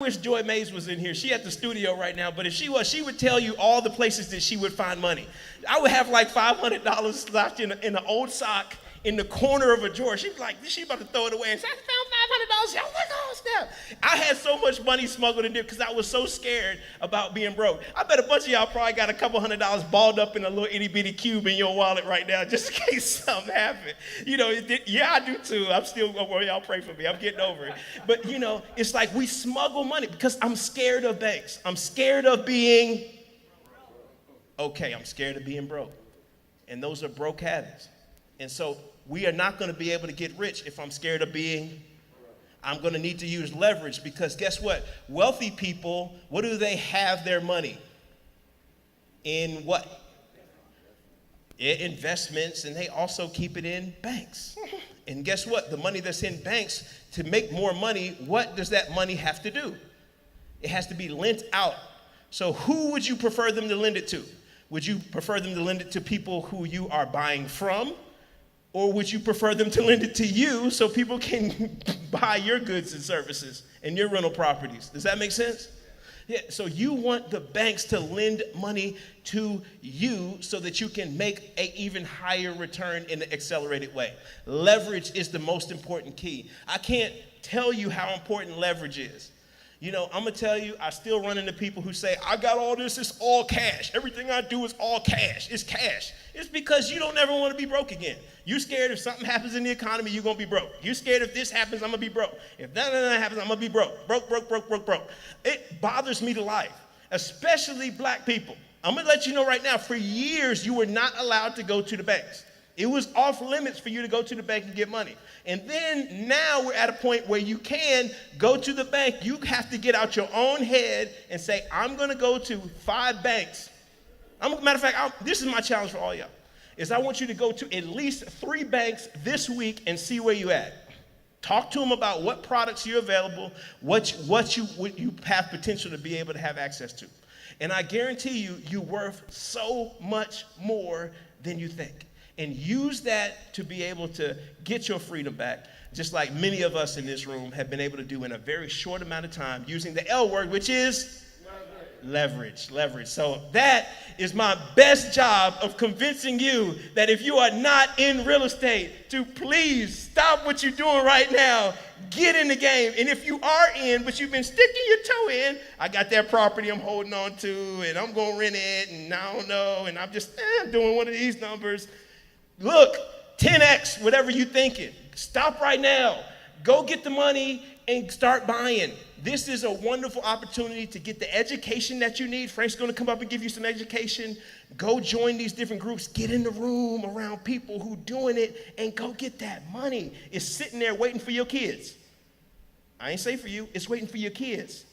wish Joy Mays was in here. She at the studio right now, but if she was, she would tell you all the places that she would find money. I would have like $500 left in an old sock in the corner of a drawer. She'd be like, she about to throw it away. And I found $500. I was like, oh, snap. I had so much money smuggled in there because I was so scared about being broke. I bet a bunch of y'all probably got a couple $100 balled up in a little itty bitty cube in your wallet right now just in case something happened. Yeah, I do too. I'm still, y'all pray for me. I'm getting over it. But, it's like we smuggle money because I'm scared of banks. I'm scared of being okay. I'm scared of being broke. And those are broke habits. And so we are not going to be able to get rich if I'm scared of being. I'm going to need to use leverage because guess what? Wealthy people, what do they have their money? In what? Investments, and they also keep it in banks. And guess what? The money that's in banks, to make more money, what does that money have to do? It has to be lent out. So who would you prefer them to lend it to? Would you prefer them to lend it to people who you are buying from? Or would you prefer them to lend it to you so people can buy your goods and services and your rental properties? Does that make sense? Yeah, so you want the banks to lend money to you so that you can make an even higher return in an accelerated way. Leverage is the most important key. I can't tell you how important leverage is. I'm going to tell you, I still run into people who say, I got all this, it's all cash. Everything I do is all cash. It's cash. It's because you don't ever want to be broke again. You're scared if something happens in the economy, you're going to be broke. You're scared if this happens, I'm going to be broke. If that happens, I'm going to be broke. Broke. It bothers me to life, especially black people. I'm going to let you know right now, for years, you were not allowed to go to the banks. It was off limits for you to go to the bank and get money. And then now we're at a point where you can go to the bank. You have to get out your own head and say, I'm going to go to 5 banks. Matter of fact, this is my challenge for all y'all, is I want you to go to at least 3 banks this week and see where you at. Talk to them about what products you're available, what you have potential to be able to have access to. And I guarantee you, you're worth so much more than you think. And use that to be able to get your freedom back, just like many of us in this room have been able to do in a very short amount of time using the L word, which is leverage. So that is my best job of convincing you that if you are not in real estate, to please stop what you're doing right now, get in the game. And if you are in, but you've been sticking your toe in, I got that property I'm holding on to, and I'm going to rent it, and I don't know, and I'm just doing one of these numbers. Look, 10x, whatever you're thinking. Stop right now. Go get the money and start buying. This is a wonderful opportunity to get the education that you need. Frank's going to come up and give you some education. Go join these different groups. Get in the room around people who doing it and go get that money. It's sitting there waiting for your kids. I ain't say for you. It's waiting for your kids.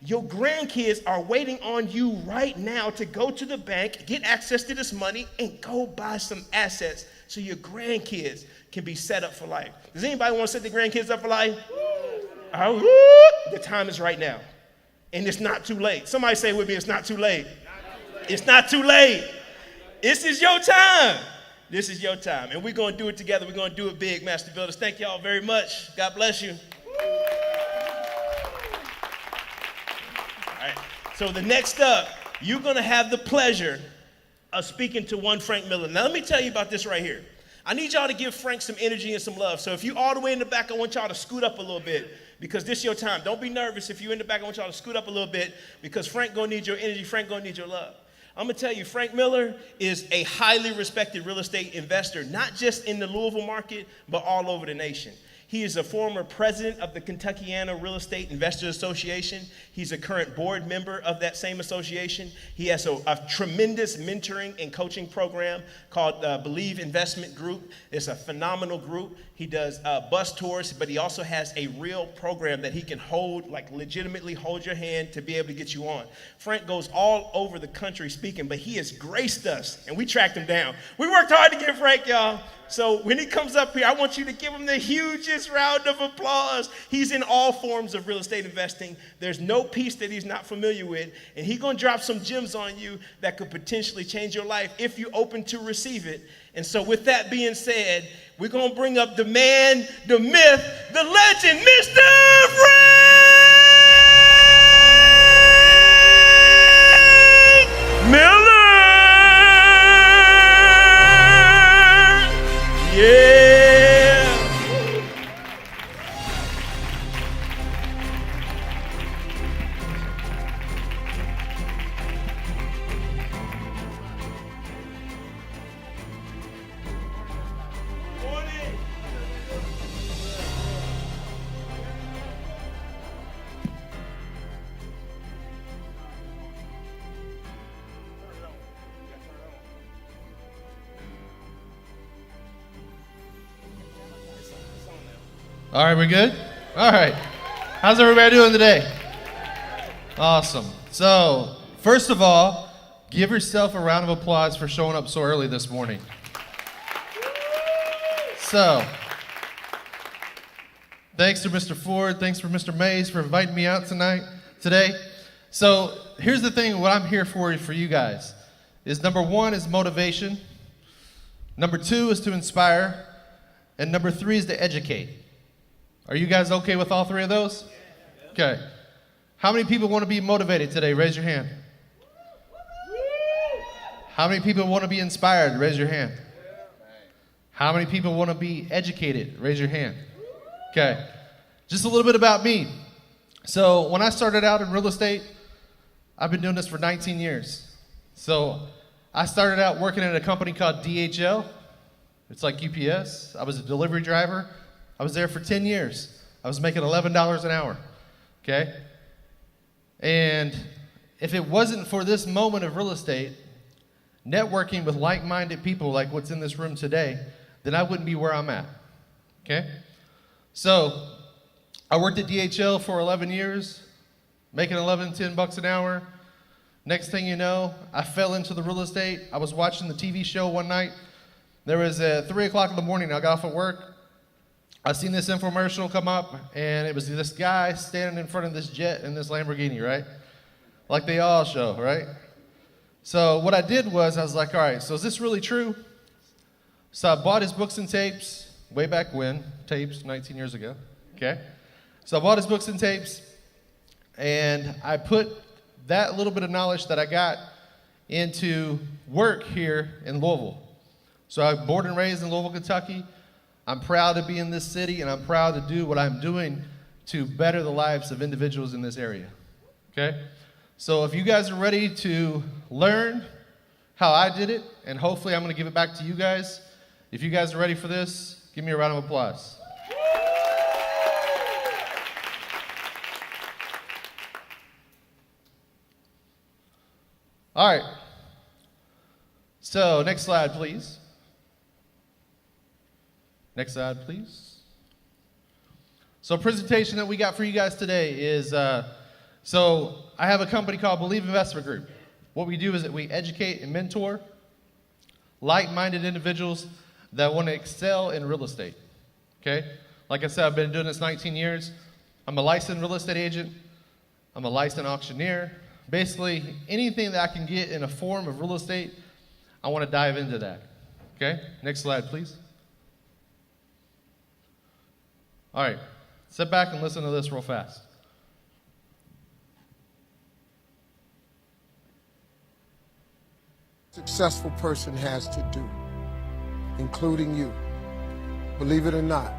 Your grandkids are waiting on you right now to go to the bank, get access to this money, and go buy some assets so your grandkids can be set up for life. Does anybody want to set their grandkids up for life? The time is right now. And it's not too late. Somebody say with me, it's not too late. It's not too late. This is your time. This is your time. And we're going to do it together. We're going to do it big, Master Builders. Thank y'all very much. God bless you. So the next up, you're going to have the pleasure of speaking to one Frank Miller. Now, let me tell you about this right here. I need y'all to give Frank some energy and some love. So if you're all the way in the back, I want y'all to scoot up a little bit because this is your time. Don't be nervous. If you're in the back, I want y'all to scoot up a little bit because Frank going to need your energy. Frank going to need your love. I'm going to tell you, Frank Miller is a highly respected real estate investor, not just in the Louisville market, but all over the nation. He is a former president of the Kentuckiana Real Estate Investors Association. He's a current board member of that same association. He has a tremendous mentoring and coaching program called Believe Investment Group. It's a phenomenal group. He does bus tours, but he also has a real program that he can hold, like legitimately hold your hand to be able to get you on. Frank goes all over the country speaking, but he has graced us, and we tracked him down. We worked hard to get Frank, y'all. So when he comes up here, I want you to give him the hugest round of applause. He's in all forms of real estate investing. There's no piece that he's not familiar with, and he's going to drop some gems on you that could potentially change your life if you're open to receive it. And so with that being said, we're going to bring up the man, the myth, the legend, Mr. Frank! All right, we good? All right. How's everybody doing today? Awesome. So, first of all, give yourself a round of applause for showing up so early this morning. So, thanks to Mr. Ford, thanks for Mr. Mays for inviting me out today. So, here's the thing, what I'm here for you guys is number 1 is motivation, number 2 is to inspire, and number 3 is to educate. Are you guys okay with all 3 of those? Okay. How many people want to be motivated today? Raise your hand. How many people want to be inspired? Raise your hand. How many people want to be educated? Raise your hand. Okay. Just a little bit about me. So when I started out in real estate, I've been doing this for 19 years. So I started out working at a company called DHL. It's like UPS. I was a delivery driver. I was there for 10 years. I was making $11 an hour. Okay? And if it wasn't for this moment of real estate, networking with like-minded people like what's in this room today, then I wouldn't be where I'm at. Okay? So I worked at DHL for 11 years, making $10 an hour. Next thing you know, I fell into the real estate. I was watching the TV show one night. There was 3 o'clock in the morning. I got off at work. I seen this infomercial come up, and it was this guy standing in front of this jet in this Lamborghini, right? Like they all show, right? So what I did was, I was like, all right, so is this really true? So I bought his books and tapes, way back when, tapes, 19 years ago, okay? So I bought his books and tapes, and I put that little bit of knowledge that I got into work here in Louisville. So I was born and raised in Louisville, Kentucky. I'm proud to be in this city, and I'm proud to do what I'm doing to better the lives of individuals in this area, okay? So if you guys are ready to learn how I did it, and hopefully I'm going to give it back to you guys. If you guys are ready for this, give me a round of applause. All right. So next slide, please. Next slide, please. So a presentation that we got for you guys today is, so I have a company called Believe Investment Group. What we do is that we educate and mentor like-minded individuals that want to excel in real estate, okay? Like I said, I've been doing this 19 years. I'm a licensed real estate agent. I'm a licensed auctioneer. Basically, anything that I can get in a form of real estate, I want to dive into that, okay? Next slide, please. All right, sit back and listen to this real fast. Successful person has to do, including you. Believe it or not,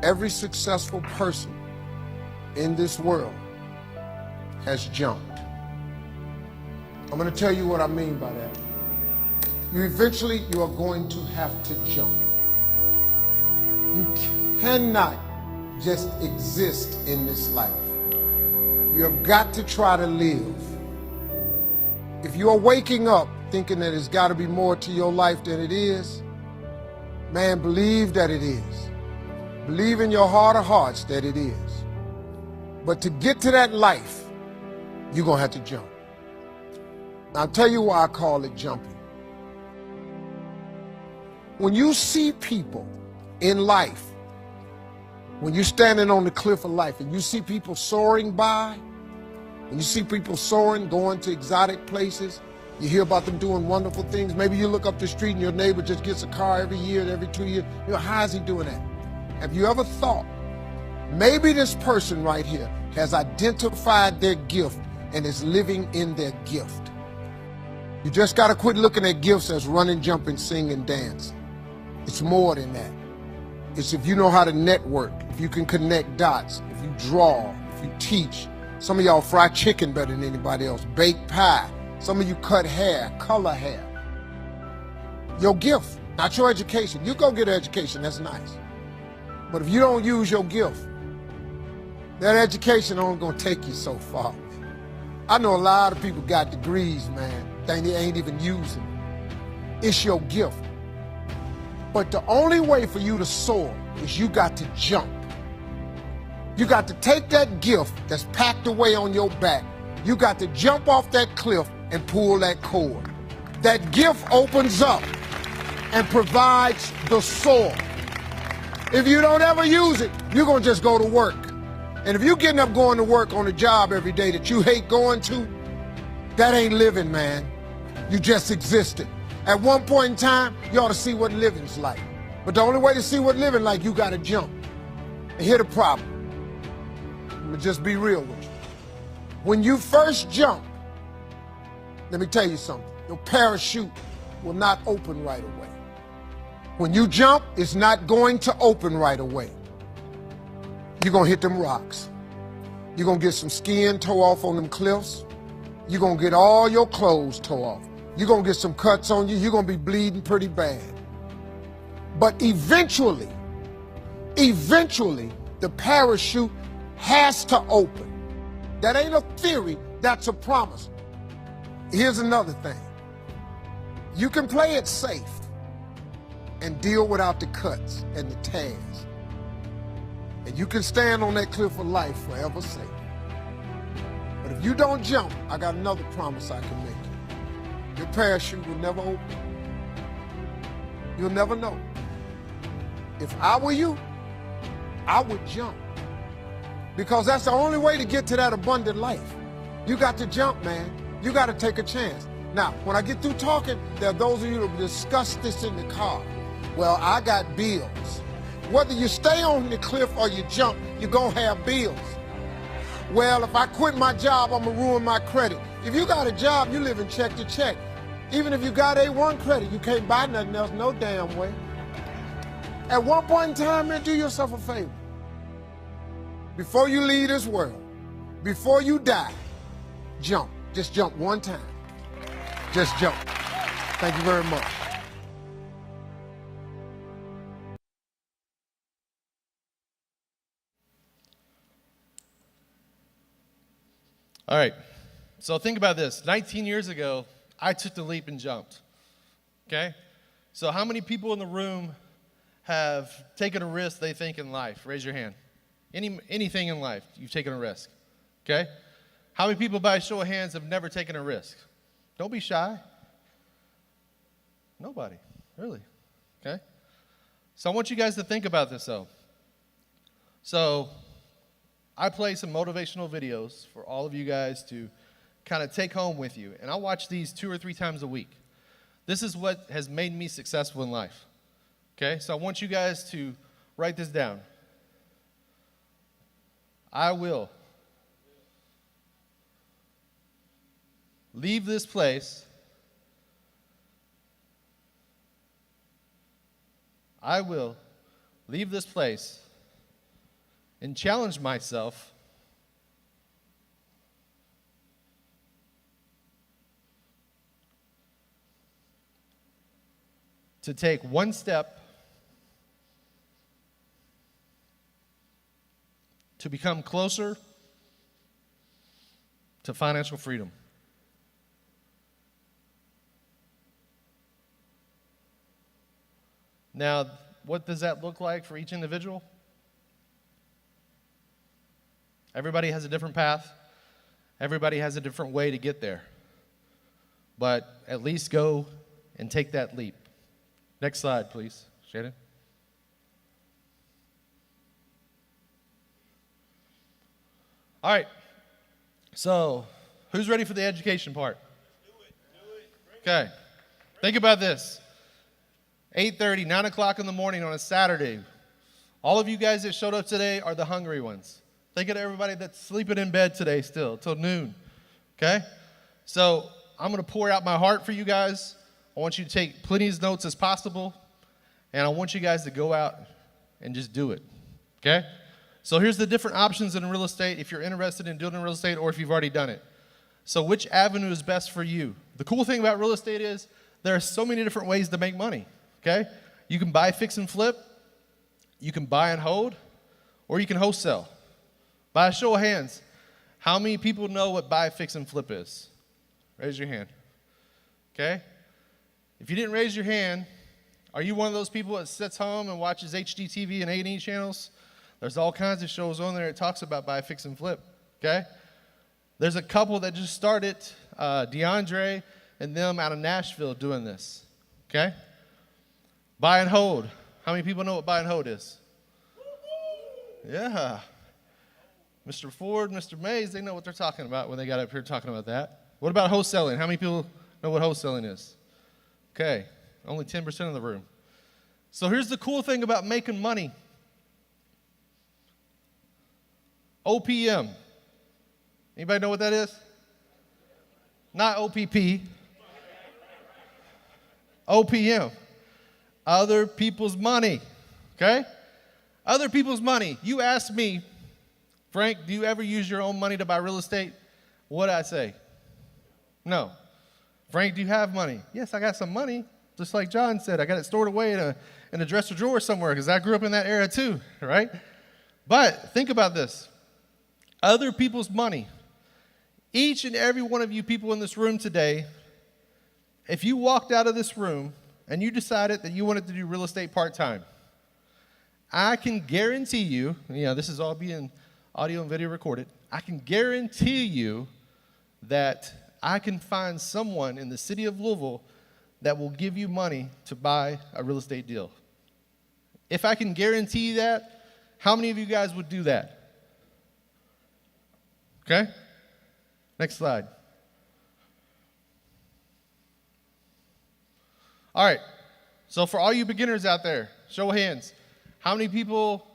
every successful person in this world has jumped. I'm going to tell you what I mean by that. You are going to have to jump. You cannot just exist in this life. You have got to try to live. If you are waking up thinking that it's got to be more to your life than it is, man, believe that it is. Believe in your heart of hearts that it is. But to get to that life, you're going to have to jump. I'll tell you why I call it jumping. When you see people in life, when you're standing on the cliff of life and you see people soaring by, and you see people soaring, going to exotic places, you hear about them doing wonderful things. Maybe you look up the street and your neighbor just gets a car every year, every 2 years. You know, how is he doing that? Have you ever thought, maybe this person right here has identified their gift and is living in their gift? You just got to quit looking at gifts as running, jumping, singing, dancing. It's more than that. It's if you know how to network, if you can connect dots, if you draw, if you teach. Some of y'all fry chicken better than anybody else, bake pie. Some of you cut hair, color hair. Your gift, not your education. You go get an education, that's nice. But if you don't use your gift, that education only gonna take you so far. I know a lot of people got degrees, man, they ain't even using it. It's your gift. But the only way for you to soar is you got to jump. You got to take that gift that's packed away on your back. You got to jump off that cliff and pull that cord. That gift opens up and provides the soil. If you don't ever use it, you're going to just go to work. And if you're getting up going to work on a job every day that you hate going to, that ain't living, man. You just existed. At one point in time, you ought to see what living's like. But the only way to see what living like, you got to jump. And here's the problem. Let me just be real with you. When you first jump, let me tell you something. Your parachute will not open right away. When you jump, it's not going to open right away. You're going to hit them rocks. You're going to get some skin tore off on them cliffs. You're going to get all your clothes tore off. You're going to get some cuts on you. You're going to be bleeding pretty bad. But eventually, the parachute has to open. That ain't a theory, that's a promise. Here's another thing. You can play it safe and deal without the cuts and the tears. And you can stand on that cliff of life forever safe. But if you don't jump, I got another promise I can make you. Your parachute will never open. You'll never know. If I were you, I would jump. Because that's the only way to get to that abundant life. You got to jump, man. You got to take a chance. Now, when I get through talking, there are those of you who discuss this in the car. Well, I got bills. Whether you stay on the cliff or you jump, you're going to have bills. Well, if I quit my job, I'm going to ruin my credit. If you got a job, you live in check to check. Even if you got A1 credit, you can't buy nothing else no damn way. At one point in time, man, do yourself a favor. Before you leave this world, before you die, jump. Just jump one time. Just jump. Thank you very much. All right, so think about this. 19 years ago, I took the leap and jumped, okay? So how many people in the room have taken a risk they think in life? Raise your hand. Anything in life, you've taken a risk, okay? How many people by a show of hands have never taken a risk? Don't be shy. Nobody, really, okay? So I want you guys to think about this, though. So I play some motivational videos for all of you guys to kind of take home with you. And I watch these 2 or 3 times a week. This is what has made me successful in life. Okay? So I want you guys to write this down. I will leave this place. I will leave this place and challenge myself to take one step to become closer to financial freedom. Now, what does that look like for each individual? Everybody has a different path. Everybody has a different way to get there. But at least go and take that leap. Next slide, please, Shannon. All right. So, who's ready for the education part? Do it. Okay. Think about this. 8:30, 9 o'clock in the morning on a Saturday. All of you guys that showed up today are the hungry ones. Think of everybody that's sleeping in bed today still, till noon, okay? So I'm going to pour out my heart for you guys. I want you to take plenty of notes as possible, and I want you guys to go out and just do it, okay? So here's the different options in real estate if you're interested in doing real estate or if you've already done it. So which avenue is best for you? The cool thing about real estate is there are so many different ways to make money, okay? You can buy, fix, and flip. You can buy and hold, or you can wholesale. By a show of hands, how many people know what buy, fix, and flip is? Raise your hand. Okay? If you didn't raise your hand, Are you one of those people that sits home and watches HGTV and A&E channels? There's all kinds of shows on there that talks about buy, fix, and flip, okay? There's a couple that just started, DeAndre and them out of Nashville doing this, okay? Buy and hold. How many people know what buy and hold is? Yeah. Mr. Ford, Mr. Mays, they know what they're talking about when they got up here talking about that. What about wholesaling? How many people know what wholesaling is? Okay, only 10% of the room. So here's the cool thing about making money. OPM. Anybody know what that is? Not OPP. OPM. Other people's money. Okay? Other people's money. You ask me, Frank, do you ever use your own money to buy real estate? What did I say? No. Frank, do you have money? Yes, I got some money. Just like John said, I got it stored away in a dresser drawer somewhere because I grew up in that era too, right? But think about this. Other people's money. Each and every one of you people in this room today, if you walked out of this room and you decided that you wanted to do real estate part-time, I can guarantee you, this is all being audio and video recorded, I can guarantee you that I can find someone in the city of Louisville that will give you money to buy a real estate deal. If I can guarantee that, how many of you guys would do that? Okay? Next slide. All right. So for all you beginners out there, show of hands. How many people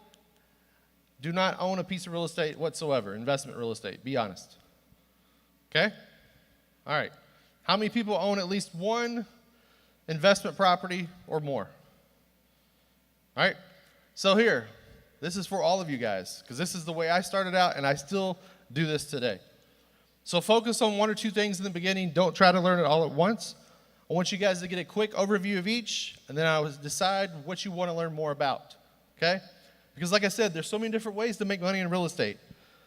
do not own a piece of real estate whatsoever, investment real estate? Be honest. Okay? All right. How many people own at least one investment property or more? All right. So here, this is for all of you guys, because this is the way I started out, and I still do this today. So focus on one or two things in the beginning. Don't try to learn it all at once. I want you guys to get a quick overview of each, and then I will decide what you want to learn more about, okay? Because like I said, there's so many different ways to make money in real estate.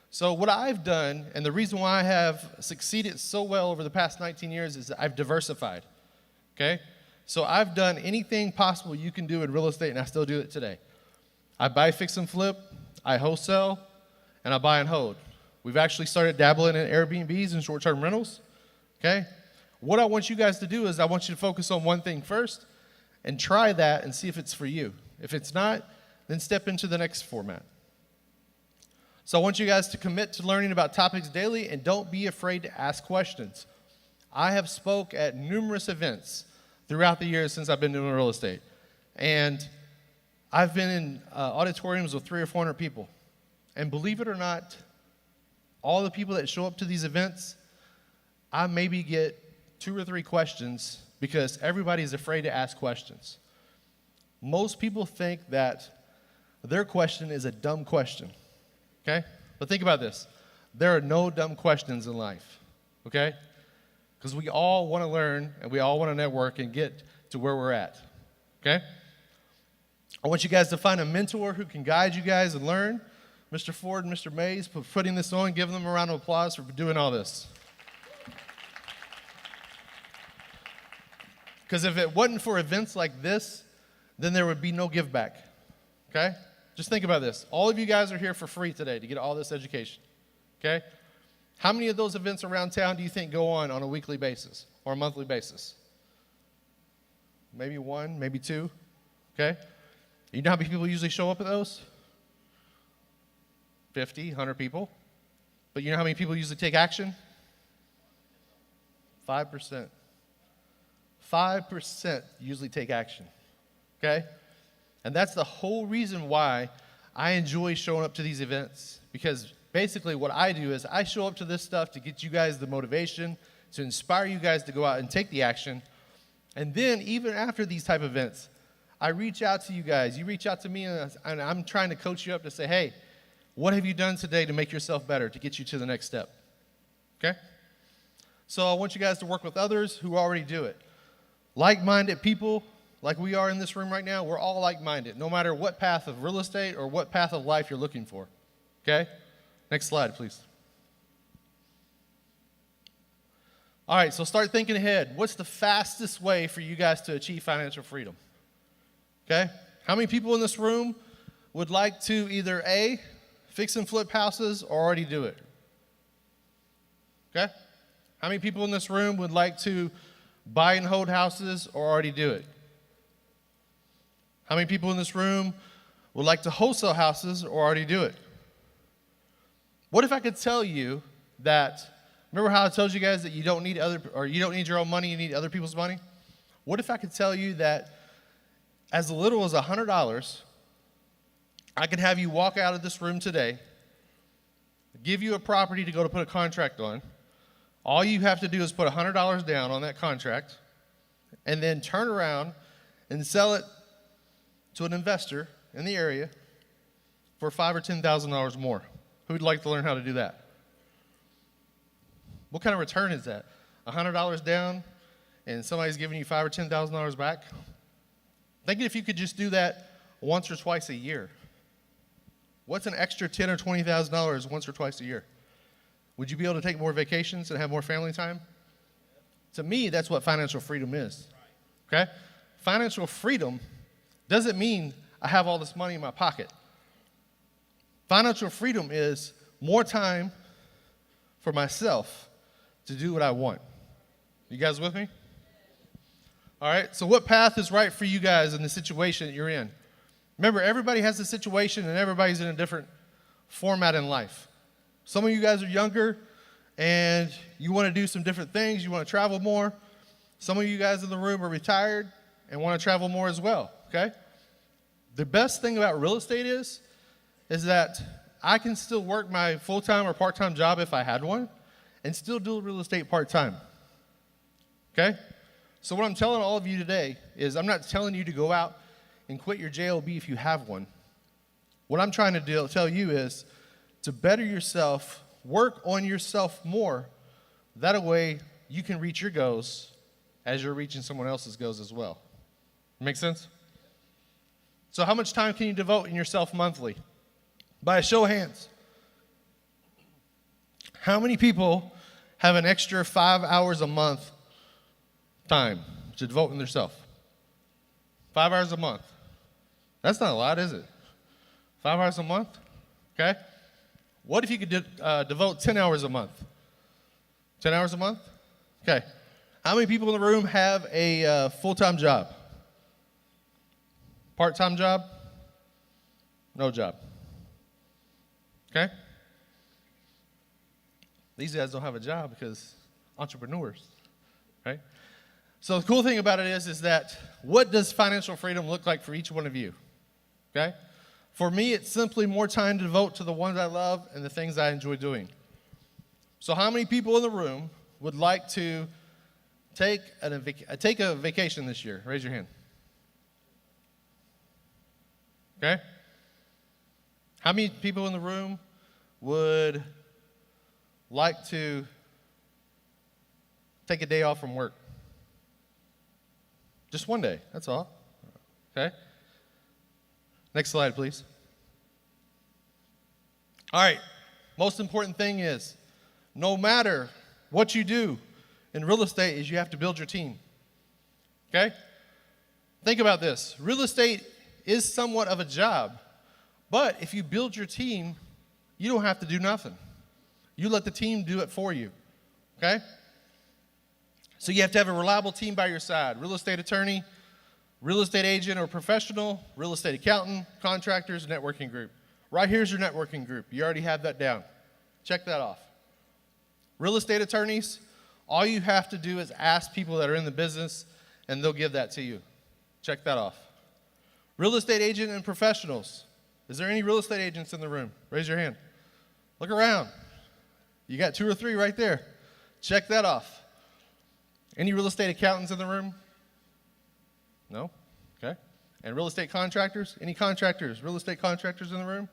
So what I've done, and the reason why I have succeeded so well over the past 19 years is that I've diversified, okay? So I've done anything possible you can do in real estate, and I still do it today. I buy, fix, and flip, I wholesale, and I buy and hold. We've actually started dabbling in Airbnbs and short-term rentals, okay? What I want you guys to do is I want you to focus on one thing first and try that and see if it's for you. If it's not, then step into the next format. So I want you guys to commit to learning about topics daily and don't be afraid to ask questions. I have spoke at numerous events throughout the years since I've been doing real estate. And I've been in auditoriums with 300 or 400 people. And believe it or not, all the people that show up to these events, I maybe get 2 or 3 questions because everybody's afraid to ask questions. Most people think that their question is a dumb question, okay? But think about this. There are no dumb questions in life, okay? Because we all want to learn and we all want to network and get to where we're at, okay? I want you guys to find a mentor who can guide you guys and learn. Mr. Ford and Mr. Mays for putting this on. Give them a round of applause for doing all this. Because if it wasn't for events like this, then there would be no give back, okay? Just think about this. All of you guys are here for free today to get all this education, okay? How many of those events around town do you think go on a weekly basis or a monthly basis? Maybe 1, maybe 2, okay? You know how many people usually show up at those? 50, 100 people. But you know how many people usually take action? 5%. 5% usually take action, okay? And that's the whole reason why I enjoy showing up to these events, because basically what I do is I show up to this stuff to get you guys the motivation, to inspire you guys to go out and take the action. And then even after these type of events, I reach out to you guys. You reach out to me, and I'm trying to coach you up to say, hey, what have you done today to make yourself better, to get you to the next step? Okay? So I want you guys to work with others who already do it. Like-minded people, like we are in this room right now, we're all like-minded, no matter what path of real estate or what path of life you're looking for. Okay? Next slide, please. All right, so start thinking ahead. What's the fastest way for you guys to achieve financial freedom? Okay? How many people in this room would like to either A, fix and flip houses or already do it? Okay? How many people in this room would like to buy and hold houses or already do it? How many people in this room would like to wholesale houses or already do it? What if I could tell you that, remember how I told you guys that you don't need your own money, you need other people's money? What if I could tell you that as little as $100, I could have you walk out of this room today, give you a property to go to put a contract on. All you have to do is put $100 down on that contract and then turn around and sell it to an investor in the area for $5,000 or $10,000 more. Who'd like to learn how to do that? What kind of return is that? $100 down and somebody's giving you $5,000 or $10,000 back? Think if you could just do that once or twice a year. What's an extra $10,000 or $20,000 once or twice a year? Would you be able to take more vacations and have more family time? To me, that's what financial freedom is. Okay? Financial freedom doesn't mean I have all this money in my pocket. Financial freedom is more time for myself to do what I want. You guys with me? All right, so what path is right for you guys in the situation that you're in? Remember, everybody has a situation and everybody's in a different format in life. Some of you guys are younger and you want to do some different things. You want to travel more. Some of you guys in the room are retired and want to travel more as well, okay? The best thing about real estate is that I can still work my full-time or part-time job if I had one and still do real estate part-time, okay? So what I'm telling all of you today is I'm not telling you to go out and quit your JOB if you have one. What I'm trying to tell you is to better yourself, work on yourself more. That way you can reach your goals as you're reaching someone else's goals as well. Make sense? So how much time can you devote in yourself monthly? By a show of hands. How many people have an extra 5 hours a month time to devote in themselves? 5 hours a month. That's not a lot, is it? 5 hours a month? Okay. What if you could devote 10 hours a month? 10 hours a month? Okay. How many people in the room have a full-time job? Part-time job? No job. Okay? These guys don't have a job because entrepreneurs, right? So the cool thing about it is that what does financial freedom look like for each one of you? Okay? For me, it's simply more time to devote to the ones I love and the things I enjoy doing. So how many people in the room would like to take a vacation this year? Raise your hand. Okay? How many people in the room would like to take a day off from work? Just one day, that's all. Okay? Next slide, please. All right, most important thing is, no matter what you do in real estate, is you have to build your team. Okay? Think about this. Real estate is somewhat of a job, but if you build your team, you don't have to do nothing. You let the team do it for you. Okay? So you have to have a reliable team by your side. Real estate attorney, real estate agent or professional, real estate accountant, contractors, networking group. Right here's your networking group. You already have that down. Check that off. Real estate attorneys, all you have to do is ask people that are in the business and they'll give that to you. Check that off. Real estate agent and professionals. Is there any real estate agents in the room? Raise your hand. Look around. You got 2 or 3 right there. Check that off. Any real estate accountants in the room? No? Okay. And real estate contractors? Any contractors, real estate contractors in the room?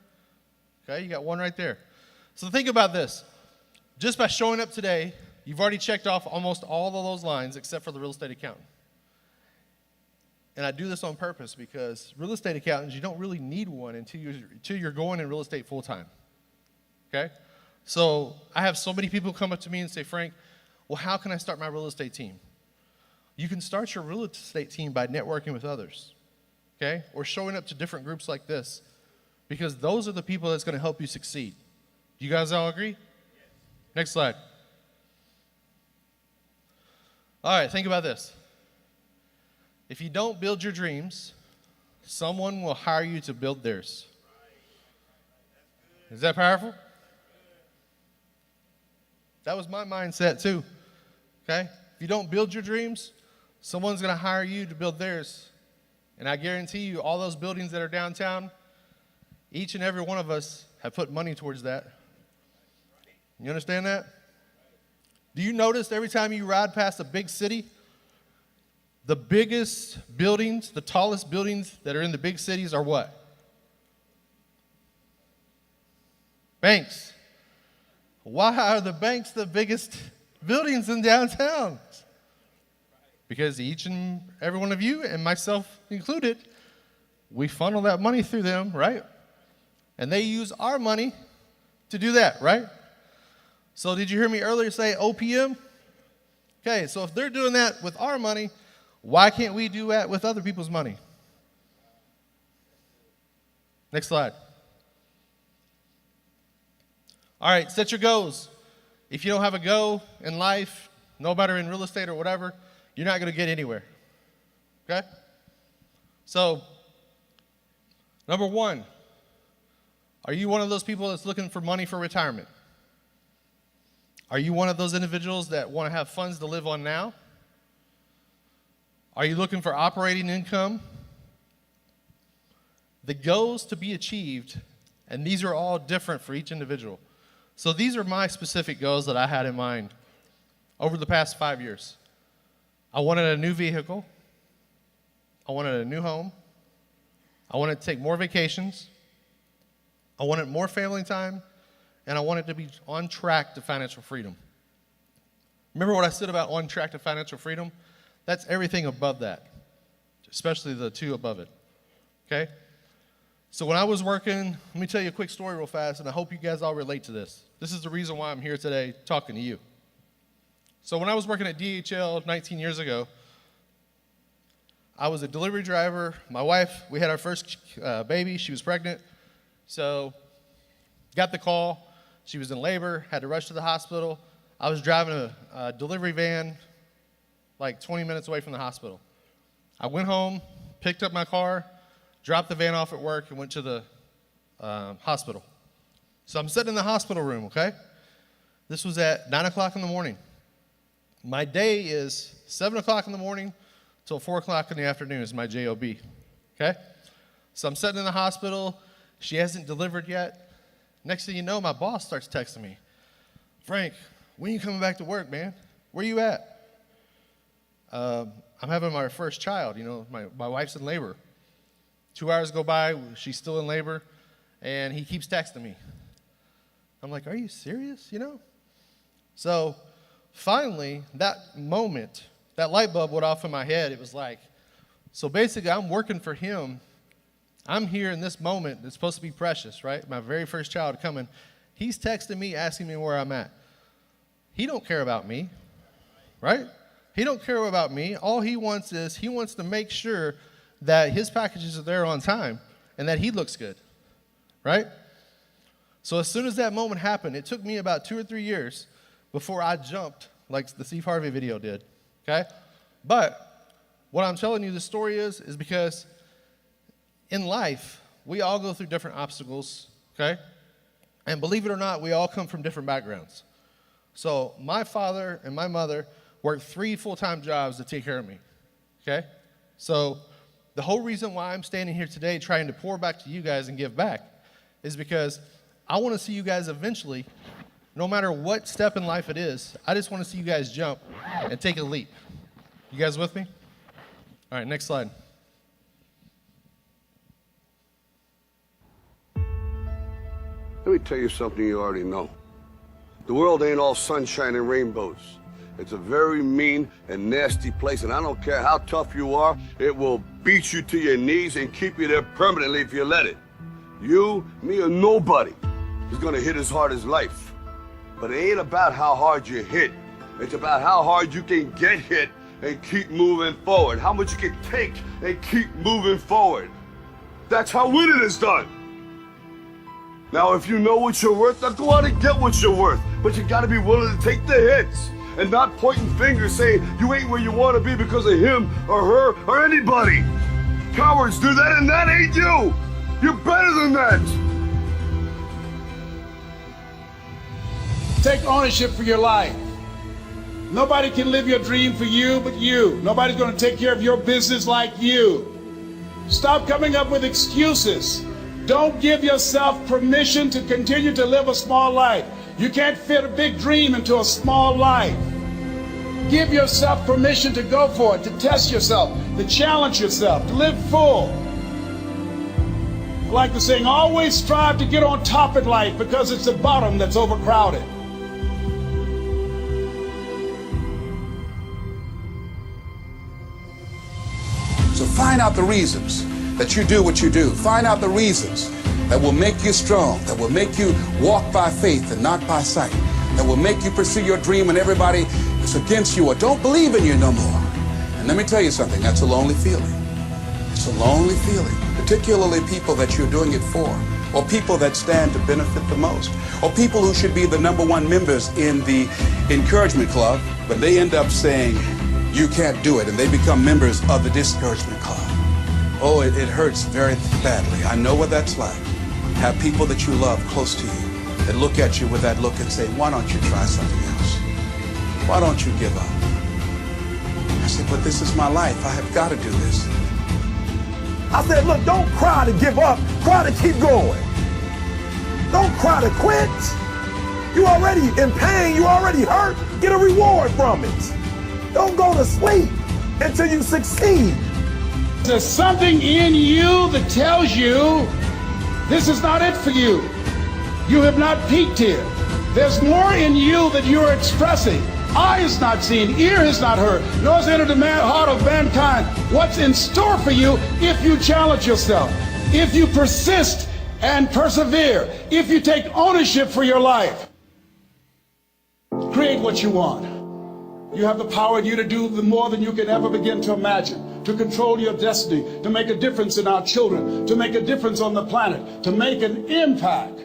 Okay, you got 1 right there. So think about this. Just by showing up today, you've already checked off almost all of those lines except for the real estate accountant. And I do this on purpose because real estate accountants, you don't really need one until you're going in real estate full time. Okay? So I have so many people come up to me and say, Frank, well, how can I start my real estate team? You can start your real estate team by networking with others. okay? Or showing up to different groups like this, because those are the people that's going to help you succeed. You guys all agree? Next slide. All right, think about this. If you don't build your dreams, someone will hire you to build theirs. Is that powerful? That was my mindset too, okay? If you don't build your dreams, someone's going to hire you to build theirs. And I guarantee you, all those buildings that are downtown, each and every one of us have put money towards that. You understand that? Do you notice every time you ride past a big city, the biggest buildings, the tallest buildings that are in the big cities are what? Banks. Why are the banks the biggest buildings in downtown? Because each and every one of you, and myself included, we funnel that money through them, right? And they use our money to do that, right? So did you hear me earlier say OPM? Okay, so if they're doing that with our money, why can't we do that with other people's money? Next slide. All right, set your goals. If you don't have a goal in life, no matter in real estate or whatever, you're not going to get anywhere. Okay? So, number one, are you one of those people that's looking for money for retirement? Are you one of those individuals that want to have funds to live on now? Are you looking for operating income? The goals to be achieved, and these are all different for each individual. So these are my specific goals that I had in mind over the past 5 years. I wanted a new vehicle. I wanted a new home. I wanted to take more vacations. I wanted more family time. And I wanted to be on track to financial freedom. Remember what I said about on track to financial freedom? That's everything above that, especially the two above it, okay? So when I was working, let me tell you a quick story real fast, and I hope you guys all relate to this. This is the reason why I'm here today talking to you. So when I was working at DHL 19 years ago, I was a delivery driver. My wife, we had our first baby. She was pregnant. So got the call. She was in labor, had to rush to the hospital. I was driving a delivery van like 20 minutes away from the hospital. I went home, picked up my car, dropped the van off at work, and went to the hospital. So I'm sitting in the hospital room, okay? This was at 9 o'clock in the morning. My day is 7 o'clock in the morning till 4 o'clock in the afternoon is my JOB, okay? So I'm sitting in the hospital. She hasn't delivered yet. Next thing you know, my boss starts texting me. Frank, when are you coming back to work, man? Where you at? I'm having my first child. You know, my wife's in labor. 2 hours go by, she's still in labor, and he keeps texting me. I'm like, are you serious, you know? So finally, that moment, that light bulb went off in my head. It was like, so basically I'm working for him. I'm here in this moment. It's supposed to be precious, right? My very first child coming. He's texting me, asking me where I'm at. He don't care about me, right? He don't care about me. All he wants is he wants to make sure that his packages are there on time and that he looks good, right? So as soon as that moment happened, it took me about 2 or 3 years before I jumped like the Steve Harvey video did, okay? But what I'm telling you the story is because in life, we all go through different obstacles, okay? And believe it or not, we all come from different backgrounds. So my father and my mother worked 3 full-time jobs to take care of me, okay? So the whole reason why I'm standing here today trying to pour back to you guys and give back is because I want to see you guys eventually, no matter what step in life it is, I just want to see you guys jump and take a leap. You guys with me? All right, next slide. Let me tell you something you already know. The world ain't all sunshine and rainbows. It's a very mean and nasty place, and I don't care how tough you are, it will beat you to your knees and keep you there permanently if you let it. You, me, or nobody is gonna hit as hard as life. But it ain't about how hard you hit. It's about how hard you can get hit and keep moving forward. How much you can take and keep moving forward. That's how winning is done. Now, if you know what you're worth, now go out and get what you're worth. But you gotta be willing to take the hits and not pointing fingers saying you ain't where you wanna be because of him or her or anybody. Cowards do that and that ain't you. You're better than that. Take ownership for your life. Nobody can live your dream for you but you. Nobody's gonna take care of your business like you. Stop coming up with excuses. Don't give yourself permission to continue to live a small life. You can't fit a big dream into a small life. Give yourself permission to go for it, to test yourself, to challenge yourself, to live full. I like the saying, always strive to get on top in life because it's the bottom that's overcrowded. So find out the reasons that you do what you do. Find out the reasons that will make you strong, that will make you walk by faith and not by sight, that will make you pursue your dream when everybody is against you or don't believe in you no more. And let me tell you something, that's a lonely feeling. It's a lonely feeling, particularly people that you're doing it for, or people that stand to benefit the most, or people who should be the #1 members in the encouragement club, but they end up saying, you can't do it, and they become members of the discouragement club. Oh, it hurts very badly. I know what that's like. Have people that you love close to you that look at you with that look and say, why don't you try something else? Why don't you give up? I said, but this is my life. I have got to do this. I said, look, don't cry to give up. Cry to keep going. Don't cry to quit. You already in pain. You already hurt. Get a reward from it. Don't go to sleep until you succeed. There's something in you that tells you this is not it for you. You have not peaked here. There's more in you that you're expressing. Eye has not seen, ear has not heard, nor has entered the heart of mankind what's in store for you if you challenge yourself, if you persist and persevere, if you take ownership for your life. Create what you want. You have the power in you to do more than you can ever begin to imagine, to control your destiny, to make a difference in our children, to make a difference on the planet, to make an impact.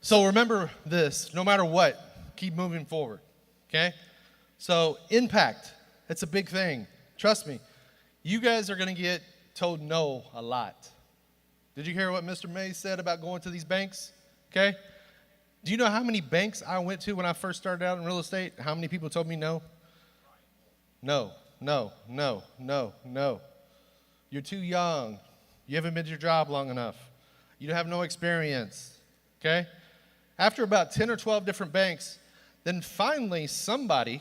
So remember this, no matter what, keep moving forward, okay? So impact, it's a big thing. Trust me, you guys are gonna get told no a lot. Did you hear what Mr. Mays said about going to these banks, okay? Do you know how many banks I went to when I first started out in real estate? How many people told me no? No, no, no, no, no. You're too young. You haven't been to your job long enough. You have no experience, okay? After about 10 or 12 different banks, then finally somebody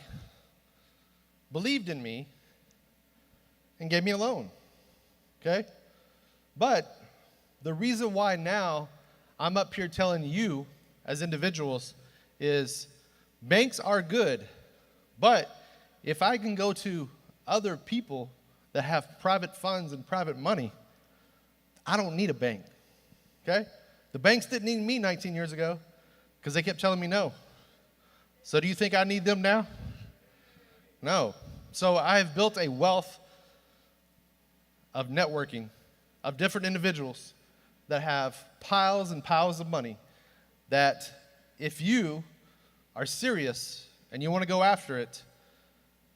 believed in me and gave me a loan, okay? But the reason why now I'm up here telling you as individuals is banks are good, but if I can go to other people that have private funds and private money, I don't need a bank, okay? The banks didn't need me 19 years ago because they kept telling me no. So do you think I need them now? No. So I have built a wealth of networking of different individuals that have piles and piles of money that if you are serious and you want to go after it,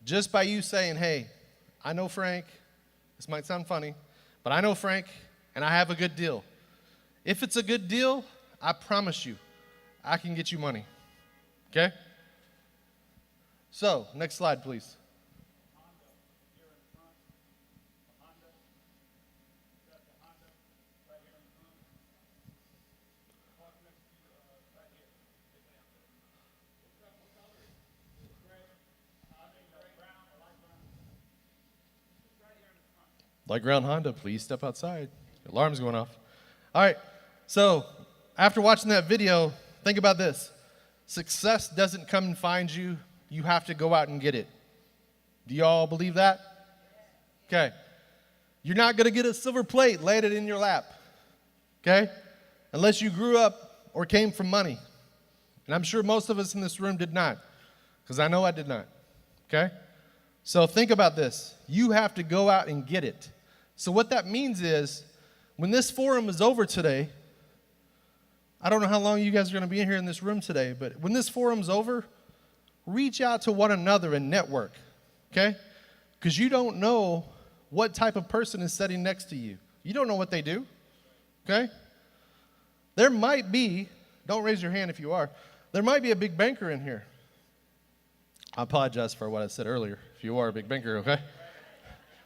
just by you saying, hey, I know Frank, this might sound funny, but I know Frank and I have a good deal. If it's a good deal, I promise you, I can get you money, okay? So, next slide, please. Light ground Honda, please step outside. The alarm's going off. All right, so after watching that video, think about this. Success doesn't come and find you. You have to go out and get it. Do y'all believe that? Okay. You're not going to get a silver plate landed in your lap, okay? Unless you grew up or came from money. And I'm sure most of us in this room did not, because I know I did not, okay? So think about this. You have to go out and get it. So what that means is, when this forum is over today, I don't know how long you guys are going to be in here in this room today, but when this forum's over, reach out to one another and network, okay? Because you don't know what type of person is sitting next to you. You don't know what they do, okay? There might be, don't raise your hand if you are, there might be a big banker in here. I apologize for what I said earlier, if you are a big banker, okay?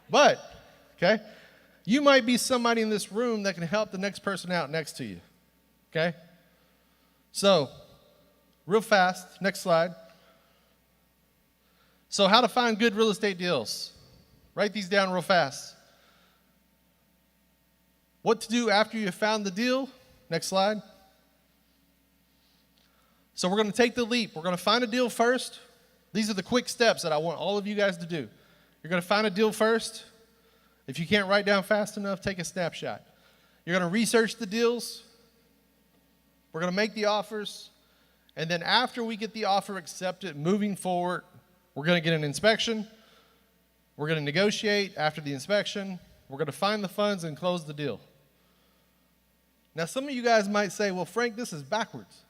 But, okay, you might be somebody in this room that can help the next person out next to you, okay? So, real fast, next slide. So how to find good real estate deals. Write these down real fast. What to do after you have found the deal. Next slide. So we're going to take the leap. We're going to find a deal first. These are the quick steps that I want all of you guys to do. You're going to find a deal first. If you can't write down fast enough, take a snapshot. You're going to research the deals. We're going to make the offers. And then after we get the offer accepted, moving forward, we're going to get an inspection. We're going to negotiate after the inspection. We're going to find the funds and close the deal. Now, some of you guys might say, well, Frank, this is backwards.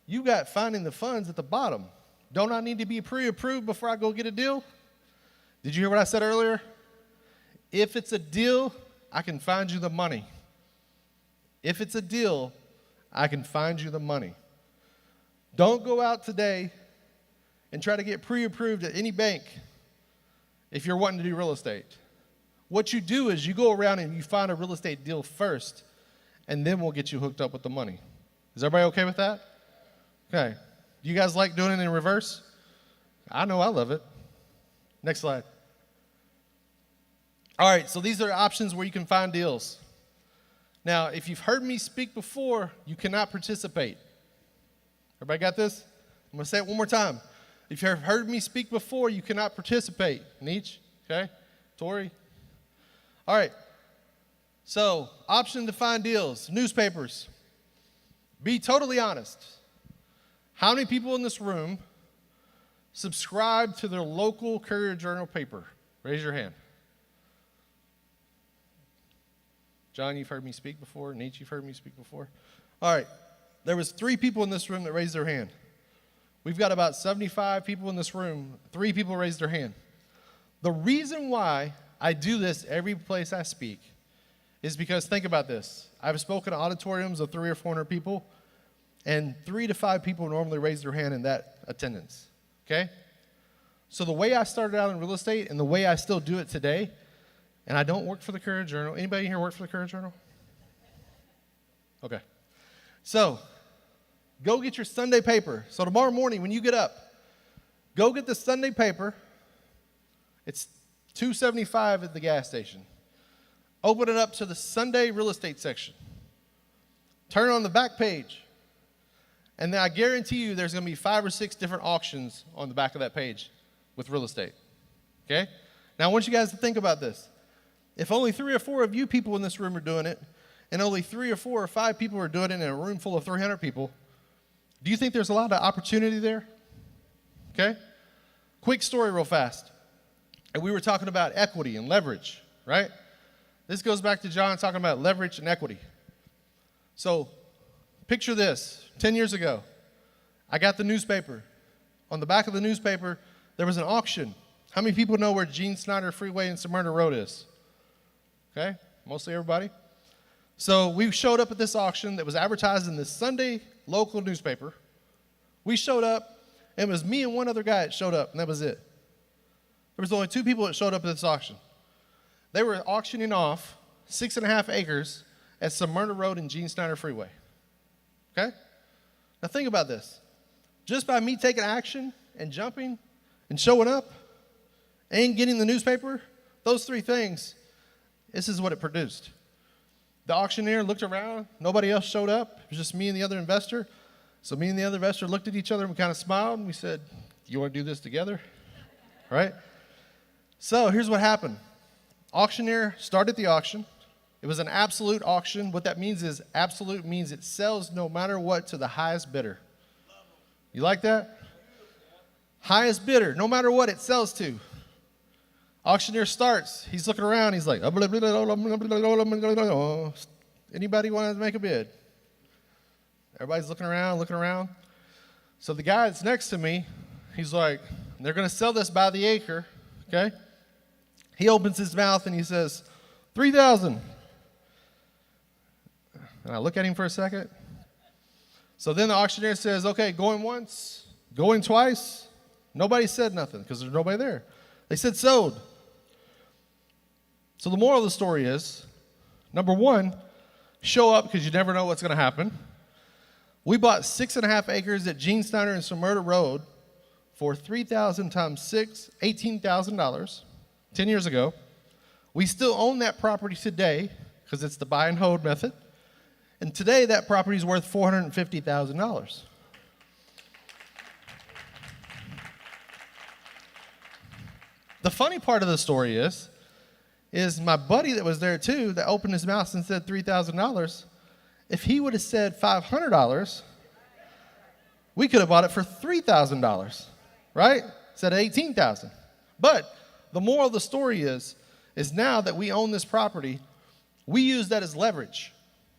You got finding the funds at the bottom. Don't I need to be pre-approved before I go get a deal? Did you hear what I said earlier? If it's a deal, I can find you the money. If it's a deal, I can find you the money. Don't go out today and try to get pre-approved at any bank if you're wanting to do real estate. What you do is you go around and you find a real estate deal first, and then we'll get you hooked up with the money. Is everybody okay with that? Okay. Do you guys like doing it in reverse? I know I love it. Next slide. All right, so these are options where you can find deals. Now, if you've heard me speak before, you cannot participate. Everybody got this? I'm going to say it one more time. If you've heard me speak before, you cannot participate. Nietzsche, okay? Tori. All right. So, option to find deals. Newspapers. Be totally honest. How many people in this room subscribe to their local Courier-Journal paper? Raise your hand. John, you've heard me speak before. Nietzsche, you've heard me speak before. All right. There was 3 people in this room that raised their hand. We've got about 75 people in this room. 3 people raised their hand. The reason why I do this every place I speak is because, think about this. I've spoken to auditoriums of 300 or 400 people, and 3 to 5 people normally raise their hand in that attendance, okay? So the way I started out in real estate and the way I still do it today, and I don't work for the Courier-Journal. Anybody here work for the Courier-Journal? Okay. So, go get your Sunday paper. So tomorrow morning when you get up, go get the Sunday paper. It's $2.75 at the gas station. Open it up to the Sunday real estate section. Turn on the back page. And then I guarantee you there's going to be 5 or 6 different auctions on the back of that page with real estate. Okay? Now I want you guys to think about this. If only 3 or 4 of you people in this room are doing it, and only 3 or 4 or 5 people are doing it in a room full of 300 people, do you think there's a lot of opportunity there? Okay? Quick story real fast. And we were talking about equity and leverage, right? This goes back to John talking about leverage and equity. So picture this. 10 years ago, I got the newspaper. On the back of the newspaper, there was an auction. How many people know where Gene Snyder Freeway and Smyrna Road is? Okay? Mostly everybody. So we showed up at this auction that was advertised in this Sunday local newspaper. We showed up, and it was me and one other guy that showed up, and that was it. There was only 2 people that showed up at this auction. They were auctioning off 6.5 acres at Smyrna Road and Gene Snyder Freeway. Okay? Now think about this. Just by me taking action and jumping and showing up and getting the newspaper, those 3 things, this is what it produced. The auctioneer looked around. Nobody else showed up. It was just me and the other investor. So me and the other investor looked at each other and we kind of smiled, and we said, you want to do this together? All right? So here's what happened. Auctioneer started the auction. It was an absolute auction. What that means is absolute means it sells no matter what to the highest bidder. You like that? Highest bidder, no matter what it sells to. Auctioneer starts. He's looking around. He's like, anybody want to make a bid? Everybody's looking around. So the guy that's next to me, he's like, they're going to sell this by the acre, okay? He opens his mouth and he says, 3,000. And I look at him for a second. So then the auctioneer says, okay, going once, going twice. Nobody said nothing because there's nobody there. They said sold. So the moral of the story is, number one, show up because you never know what's going to happen. We bought 6.5 acres at Gene Snyder and Smyrna Road for 3,000 times 6, $18,000, 10 years ago. We still own that property today because it's the buy and hold method. And today that property is worth $450,000. The funny part of the story is my buddy that was there too, that opened his mouth and said $3,000, if he would have said $500, we could have bought it for $3,000, right? Said $18,000. But the moral of the story is now that we own this property, we use that as leverage,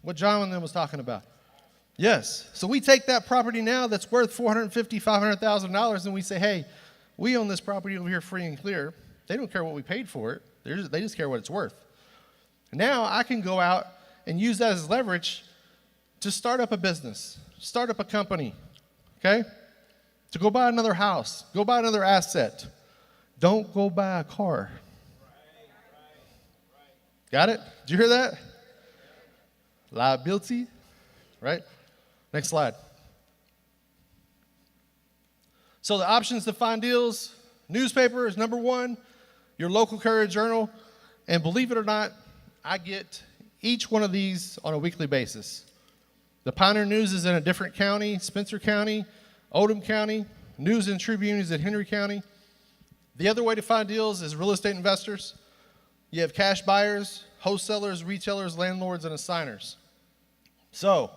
what Jonathan was talking about. Yes. So we take that property now that's worth $450,000, $500,000, and we say, hey, we own this property over here free and clear. They don't care what we paid for it. They just care what it's worth. Now I can go out and use that as leverage to start up a business, start up a company, okay? To go buy another house, go buy another asset. Don't go buy a car. Got it? Did you hear that? Liability, right? Next slide. So the options to find deals, newspaper is number one, your local Courier Journal, and believe it or not, I get each one of these on a weekly basis. The Pioneer News is in a different county, Spencer County, Oldham County, News and Tribune is in Henry County. The other way to find deals is real estate investors. You have cash buyers, wholesalers, retailers, landlords, and assigners. So,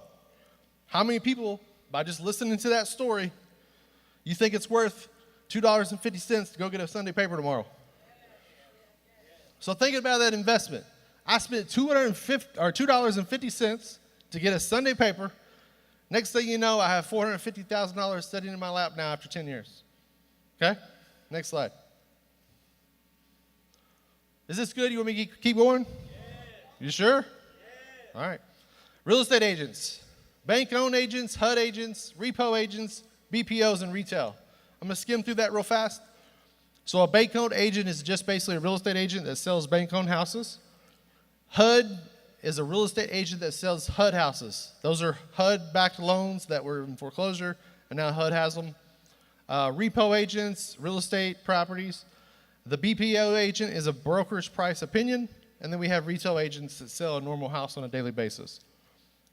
how many people, by just listening to that story, you think it's worth $2.50 to go get a Sunday paper tomorrow? So thinking about that investment, I spent $2.50 to get a Sunday paper. Next thing you know, I have $450,000 sitting in my lap now after 10 years. Okay? Next slide. Is this good? You want me to keep going? Yeah. You sure? Yeah. All right. Real estate agents, bank-owned agents, HUD agents, repo agents, BPOs, and retail. I'm going to skim through that real fast. So a bank-owned agent is just basically a real estate agent that sells bank-owned houses. HUD is a real estate agent that sells HUD houses. Those are HUD-backed loans that were in foreclosure, and now HUD has them. Repo agents, real estate properties. The BPO agent is a broker's price opinion, and then we have retail agents that sell a normal house on a daily basis.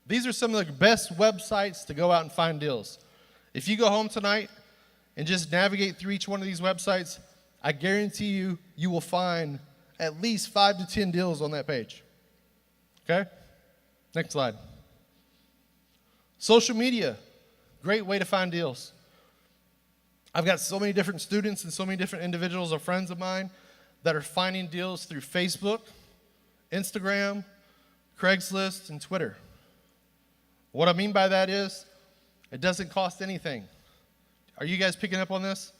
These are some of the best websites to go out and find deals. If you go home tonight and just navigate through each one of these websites, I guarantee you, you will find at least 5 to 10 deals on that page. Okay? Next slide. Social media, great way to find deals. I've got so many different students and so many different individuals or friends of mine that are finding deals through Facebook, Instagram, Craigslist, and Twitter. What I mean by that is, it doesn't cost anything. Are you guys picking up on this?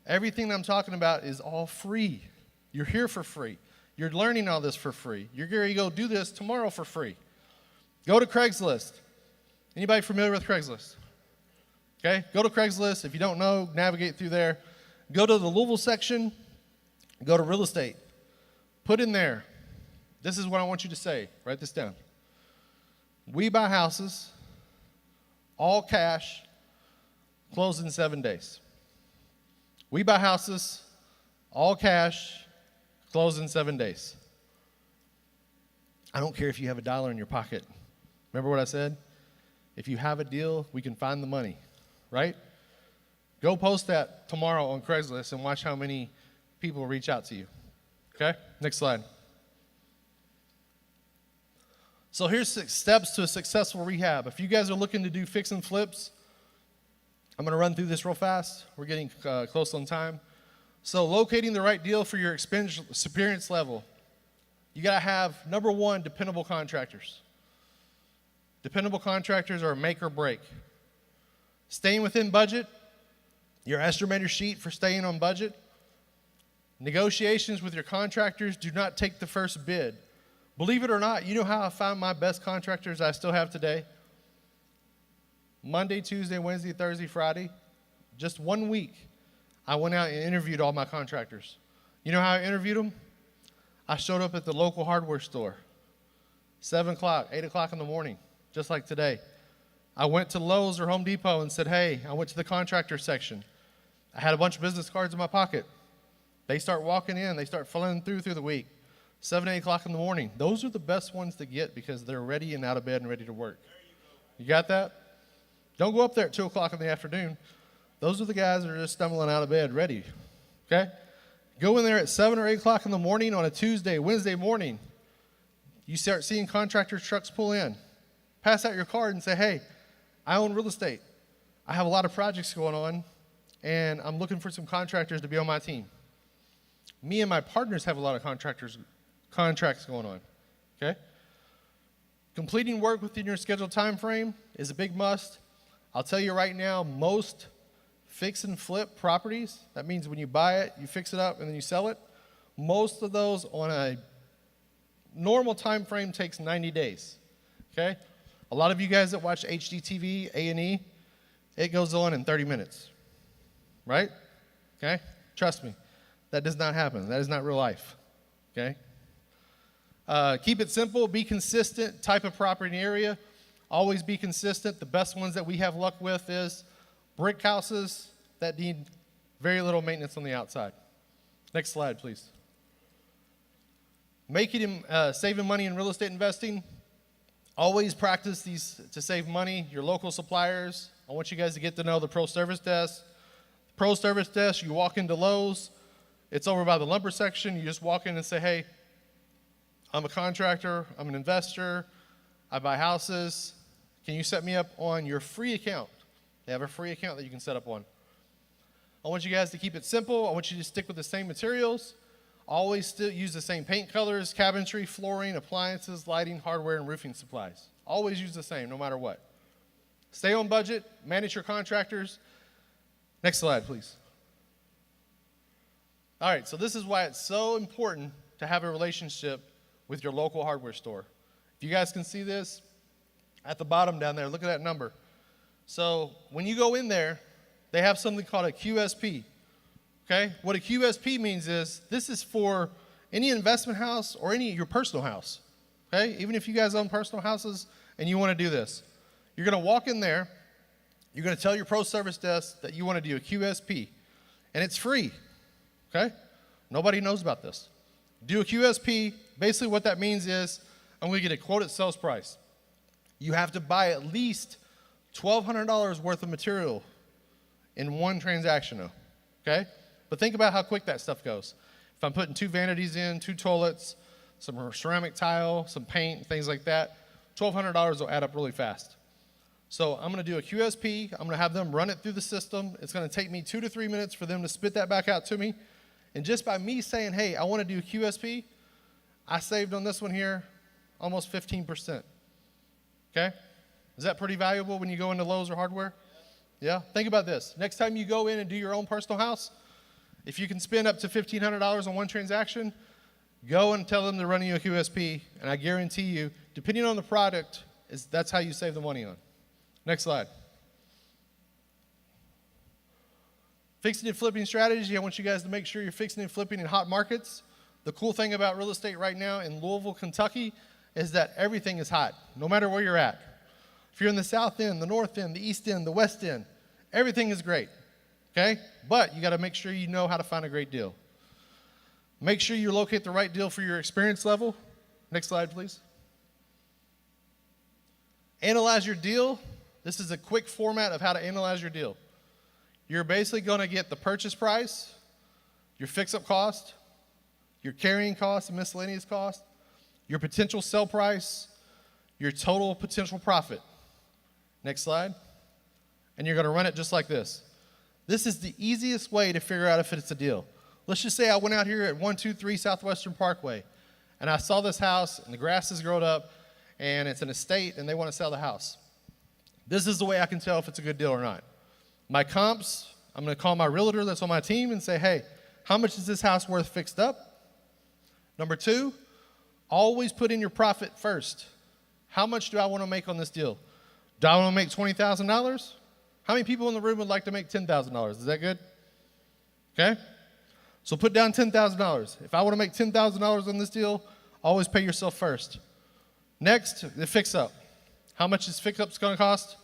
Everything I'm talking about is all free. You're here for free. You're learning all this for free. You're going to go do this tomorrow for free. Go to Craigslist. Anybody familiar with Craigslist? Okay, go to Craigslist. If you don't know, navigate through there. Go to the Louisville section. Go to real estate. Put in there, this is what I want you to say. Write this down. We buy houses, all cash, close in 7 days. We buy houses, all cash, close in 7 days. I don't care if you have $1 in your pocket. Remember what I said? If you have a deal, we can find the money, right? Go post that tomorrow on Craigslist and watch how many people reach out to you. Okay? Next slide. So here's 6 steps to a successful rehab. If you guys are looking to do fix and flips, I'm going to run through this real fast. We're getting close on time. So locating the right deal for your experience level. You got to have, number one, dependable contractors. Dependable contractors are a make or break. Staying within budget, your estimator sheet for staying on budget. Negotiations with your contractors, do not take the first bid. Believe it or not, you know how I found my best contractors I still have today? Monday, Tuesday, Wednesday, Thursday, Friday, just 1 week, I went out and interviewed all my contractors. You know how I interviewed them? I showed up at the local hardware store, 7 o'clock, 8 o'clock in the morning, just like today. I went to Lowe's or Home Depot and said, hey, I went to the contractor section. I had a bunch of business cards in my pocket. They start walking in, they start filling through the week, 7, 8 o'clock in the morning. Those are the best ones to get because they're ready and out of bed and ready to work. You got that? Don't go up there at 2 o'clock in the afternoon. Those are the guys that are just stumbling out of bed ready, okay? Go in there at 7 or 8 o'clock in the morning on a Tuesday, Wednesday morning. You start seeing contractor trucks pull in. Pass out your card and say, hey, I own real estate. I have a lot of projects going on, and I'm looking for some contractors to be on my team. Me and my partners have a lot of contracts going on, okay? Completing work within your scheduled time frame is a big must. I'll tell you right now, most fix and flip properties, that means when you buy it, you fix it up, and then you sell it, most of those on a normal time frame takes 90 days, okay? A lot of you guys that watch HGTV, A&E, it goes on in 30 minutes, right? Okay? Trust me, that does not happen. That is not real life, okay? Keep it simple, be consistent, type of property and area, always be consistent. The best ones that we have luck with is brick houses that need very little maintenance on the outside. Next slide, please. Saving money in real estate investing. Always practice these to save money. Your local suppliers. I want you guys to get to know the pro service desk. Pro service desk, you walk into Lowe's. It's over by the lumber section. You just walk in and say, hey, I'm a contractor. I'm an investor. I buy houses. Can you set me up on your free account? They have a free account that you can set up on. I want you guys to keep it simple. I want you to stick with the same materials. Always still use the same paint colors, cabinetry, flooring, appliances, lighting, hardware, and roofing supplies. Always use the same, no matter what. Stay on budget. Manage your contractors. Next slide, please. All right, so this is why it's so important to have a relationship with your local hardware store. If you guys can see this, at the bottom down there, look at that number. So when you go in there, they have something called a QSP, okay? What a QSP means is this is for any investment house or any your personal house, okay? Even if you guys own personal houses and you want to do this, you're going to walk in there, you're going to tell your pro service desk that you want to do a QSP, and it's free, okay? Nobody knows about this. Do a QSP. Basically what that means is I'm going to get a quoted sales price. You have to buy at least $1,200 worth of material in one transaction, though, okay? But think about how quick that stuff goes. If I'm putting 2 vanities in, 2 toilets, some ceramic tile, some paint, things like that, $1,200 will add up really fast. So I'm going to do a QSP. I'm going to have them run it through the system. It's going to take me 2 to 3 minutes for them to spit that back out to me. And just by me saying, hey, I want to do a QSP, I saved on this one here almost 15%. Okay? Is that pretty valuable when you go into Lowe's or hardware? Yeah? Think about this. Next time you go in and do your own personal house, if you can spend up to $1,500 on one transaction, go and tell them they're running you a QSP, and I guarantee you, depending on the product, that's how you save the money on. Next slide. Fixing and flipping strategy. I want you guys to make sure you're fixing and flipping in hot markets. The cool thing about real estate right now in Louisville, Kentucky, is that everything is hot, no matter where you're at. If you're in the south end, the north end, the east end, the west end, everything is great, okay? But you got to make sure you know how to find a great deal. Make sure you locate the right deal for your experience level. Next slide, please. Analyze your deal. This is a quick format of how to analyze your deal. You're basically going to get the purchase price, your fix-up cost, your carrying cost and miscellaneous cost, your potential sell price, your total potential profit. Next slide. And you're going to run it just like this. This is the easiest way to figure out if it's a deal. Let's just say I went out here at 123 Southwestern Parkway, and I saw this house, and the grass has grown up, and it's an estate, and they want to sell the house. This is the way I can tell if it's a good deal or not. My comps, I'm going to call my realtor that's on my team and say, hey, how much is this house worth fixed up? Number two, always put in your profit first. How much do I want to make on this deal? Do I want to make $20,000? How many people in the room would like to make $10,000? Is that good? Okay? So put down $10,000. If I want to make $10,000 on this deal, always pay yourself first. Next, the fix up. How much is fix up's going to cost?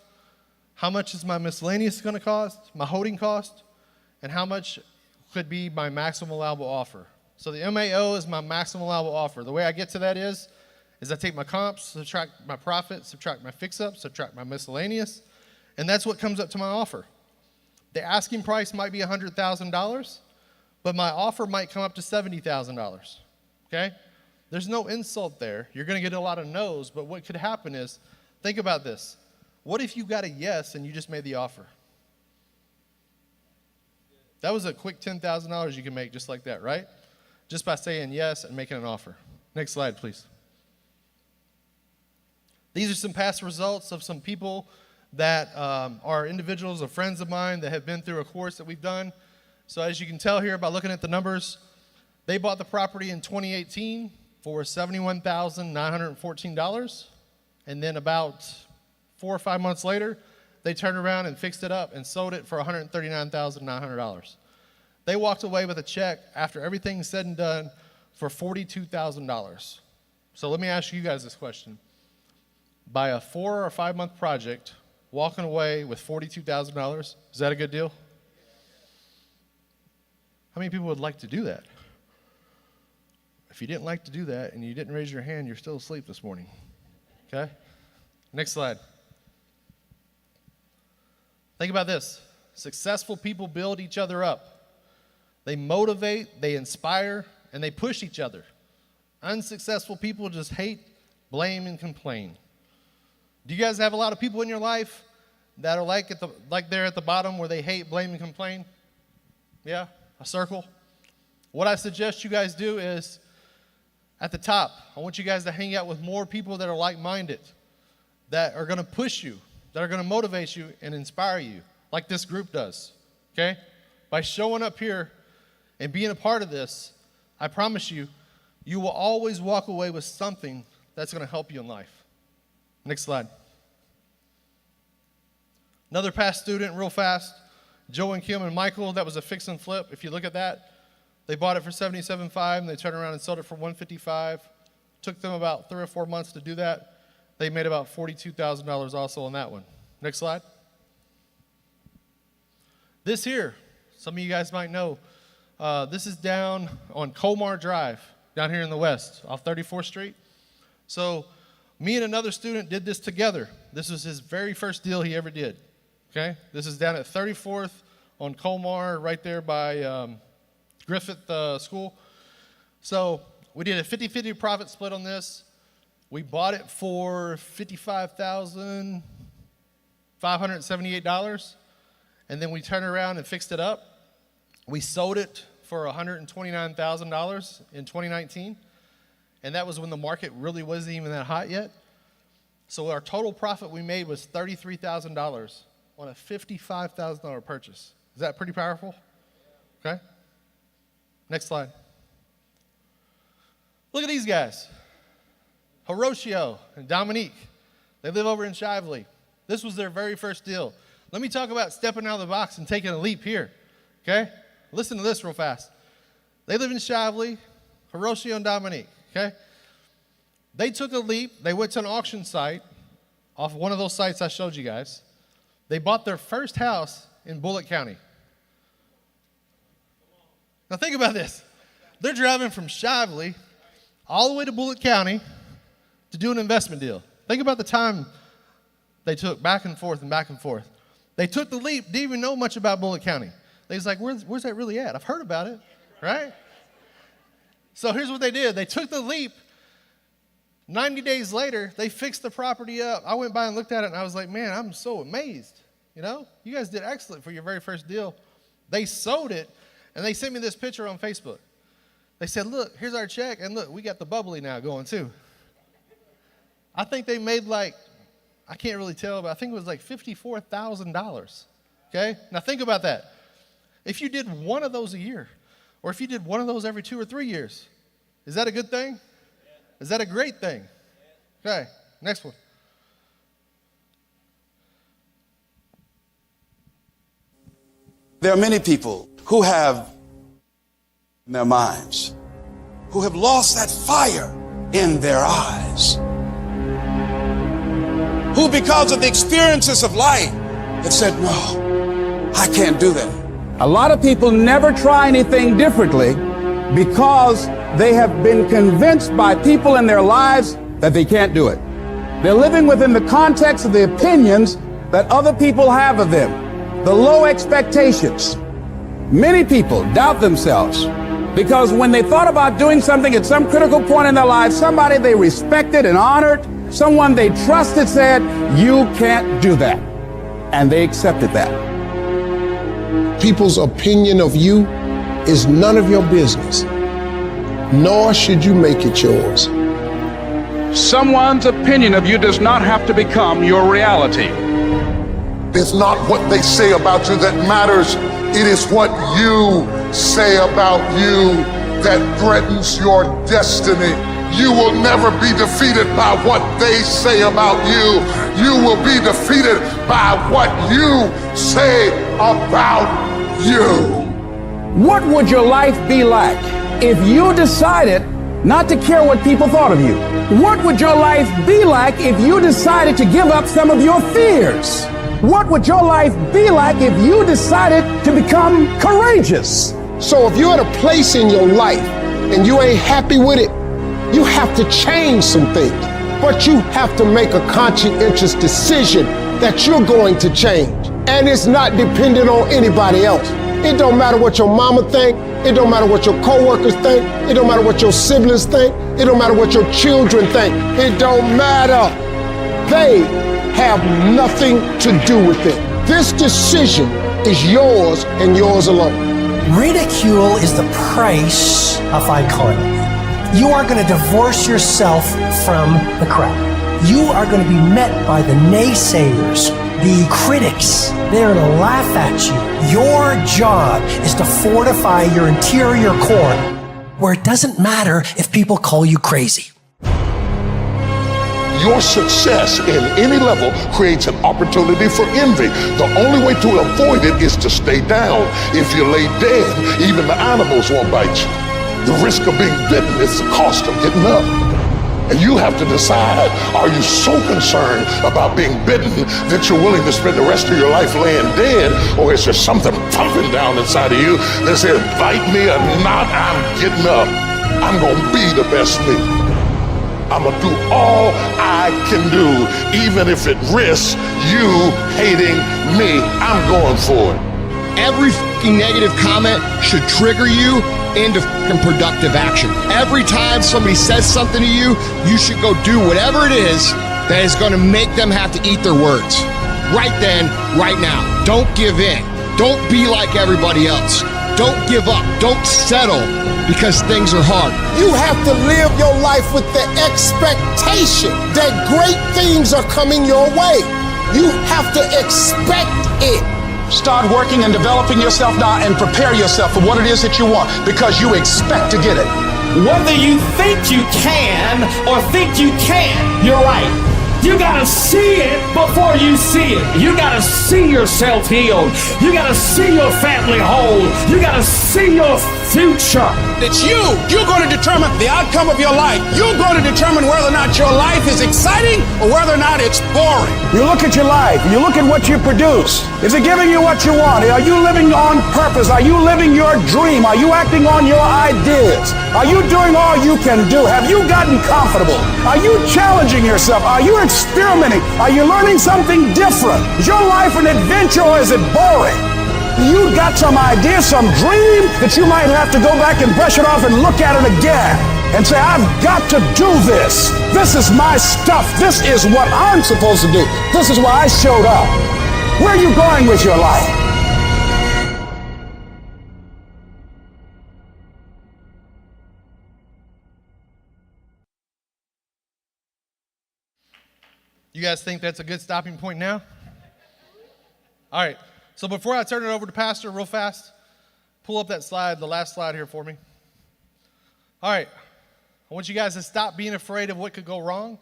How much is my miscellaneous going to cost? My holding cost? And how much could be my maximum allowable offer? So the MAO is my maximum allowable offer. The way I get to that is I take my comps, subtract my profit, subtract my fix up, subtract my miscellaneous, and that's what comes up to my offer. The asking price might be $100,000, but my offer might come up to $70,000, okay? There's no insult there. You're going to get a lot of no's, but what could happen is, think about this. What if you got a yes and you just made the offer? That was a quick $10,000 you can make just like that, right? Just by saying yes and making an offer. Next slide, please. These are some past results of some people that are individuals or friends of mine that have been through a course that we've done. So as you can tell here by looking at the numbers, they bought the property in 2018 for $71,914. And then about 4 or 5 months later, they turned around and fixed it up and sold it for $139,900. They walked away with a check after everything's said and done for $42,000. So let me ask you guys this question. By a 4 or 5 month project, walking away with $42,000, is that a good deal? How many people would like to do that? If you didn't like to do that and you didn't raise your hand, you're still asleep this morning. Okay? Next slide. Think about this. Successful people build each other up. They motivate, they inspire, and they push each other. Unsuccessful people just hate, blame, and complain. Do you guys have a lot of people in your life that are like they're at the bottom where they hate, blame, and complain? Yeah? A circle? What I suggest you guys do is, at the top, I want you guys to hang out with more people that are like-minded, that are going to push you, that are going to motivate you and inspire you, like this group does, okay? By showing up here and being a part of this, I promise you, you will always walk away with something that's going to help you in life. Next slide. Another past student, real fast, Joe and Kim and Michael, that was a fix and flip. If you look at that, they bought it for $77,500, and they turned around and sold it for $155,000. Took them about 3 or 4 months to do that. They made about $42,000 also on that one. Next slide. This here, some of you guys might know, this is down on Colmar Drive, down here in the west, off 34th Street. So me and another student did this together. This was his very first deal he ever did, okay? This is down at 34th on Colmar, right there by Griffith School. So we did a 50-50 profit split on this. We bought it for $55,578, and then we turned around and fixed it up. We sold it for $129,000 in 2019, and that was when the market really wasn't even that hot yet. So our total profit we made was $33,000 on a $55,000 purchase. Is that pretty powerful? Okay. Next slide. Look at these guys. Horatio and Dominique. They live over in Shively. This was their very first deal. Let me talk about stepping out of the box and taking a leap here, okay? Listen to this real fast. They live in Shively, Horatio and Dominique, okay? They took a leap. They went to an auction site off one of those sites I showed you guys. They bought their first house in Bullitt County. Now think about this. They're driving from Shively all the way to Bullitt County to do an investment deal. Think about the time they took back and forth and back and forth. They took the leap, didn't even know much about Bullitt County. They was like, where's that really at? I've heard about it, right? So here's what they did. They took the leap 90 days later, they fixed the property up. I went by and looked at it, and I was like, man, I'm so amazed. You know, you guys did excellent for your very first deal. They sold it, and they sent me this picture on Facebook. They said, look, here's our check, and look, we got the bubbly now going too. I think they made like, I can't really tell, but I think it was like $54,000, okay? Now think about that. If you did one of those a year, or if you did one of those every 2 or 3 years, is that a good thing? Is that a great thing? Okay, next one. There are many people who have in their minds, who have lost that fire in their eyes, who because of the experiences of life have said, no, I can't do that. A lot of people never try anything differently because they have been convinced by people in their lives that they can't do it. They're living within the context of the opinions that other people have of them, the low expectations. Many people doubt themselves because when they thought about doing something at some critical point in their life, somebody they respected and honored, someone they trusted said, you can't do that. And they accepted that. People's opinion of you is none of your business, nor should you make it yours. Someone's opinion of you does not have to become your reality. It's not what they say about you that matters. It is what you say about you that threatens your destiny. You will never be defeated by what they say about you. You will be defeated by what you say about you. What would your life be like if you decided not to care what people thought of you? What would your life be like if you decided to give up some of your fears? What would your life be like if you decided to become courageous? So if you're at a place in your life and you ain't happy with it, you have to change some things. But you have to make a conscientious decision that you're going to change. And it's not dependent on anybody else. It don't matter what your mama think. It don't matter what your coworkers think. It don't matter what your siblings think. It don't matter what your children think. It don't matter. They have nothing to do with it. This decision is yours and yours alone. Ridicule is the price of vitality. You are going to divorce yourself from the crowd. You are going to be met by the naysayers, the critics. They're going to laugh at you. Your job is to fortify your interior core where it doesn't matter if people call you crazy. Your success in any level creates an opportunity for envy. The only way to avoid it is to stay down. If you lay dead, even the animals won't bite you. The risk of being bitten is the cost of getting up. And you have to decide, are you so concerned about being bitten that you're willing to spend the rest of your life laying dead? Or is there something pumping down inside of you that says, bite me or not, I'm getting up. I'm going to be the best me. I'm going to do all I can do, even if it risks you hating me. I'm going for it. Every negative comment should trigger you into productive action. Every time somebody says something to you, you should go do whatever it is that is going to make them have to eat their words. Right then, right now. Don't give in. Don't be like everybody else. Don't give up. Don't settle because things are hard. You have to live your life with the expectation that great things are coming your way. You have to expect it. Start working and developing yourself now and prepare yourself for what it is that you want because you expect to get it. Whether you think you can or think you can't, you're right. You gotta see it before you see it. You gotta see yourself healed. You gotta see your family whole. You gotta see your future. It's you. You're going to determine the outcome of your life. You're going to determine whether or not your life is exciting or whether or not it's boring. You look at your life, you look at what you produce. Is it giving you what you want? Are you living on purpose? Are you living your dream? Are you acting on your ideas? Are you doing all you can do? Have you gotten comfortable? Are you challenging yourself? Are you experimenting? Are you learning something different? Is your life an adventure or is it boring? You got some idea, some dream that you might have to go back and brush it off and look at it again. and say, I've got to do this. This is my stuff. This is what I'm supposed to do. This is why I showed up. Where are you going with your life? You guys think that's a good stopping point now? All right. So before I turn it over to Pastor real fast, pull up that slide, the last slide here for me. All right. I want you guys to stop being afraid of what could go wrong.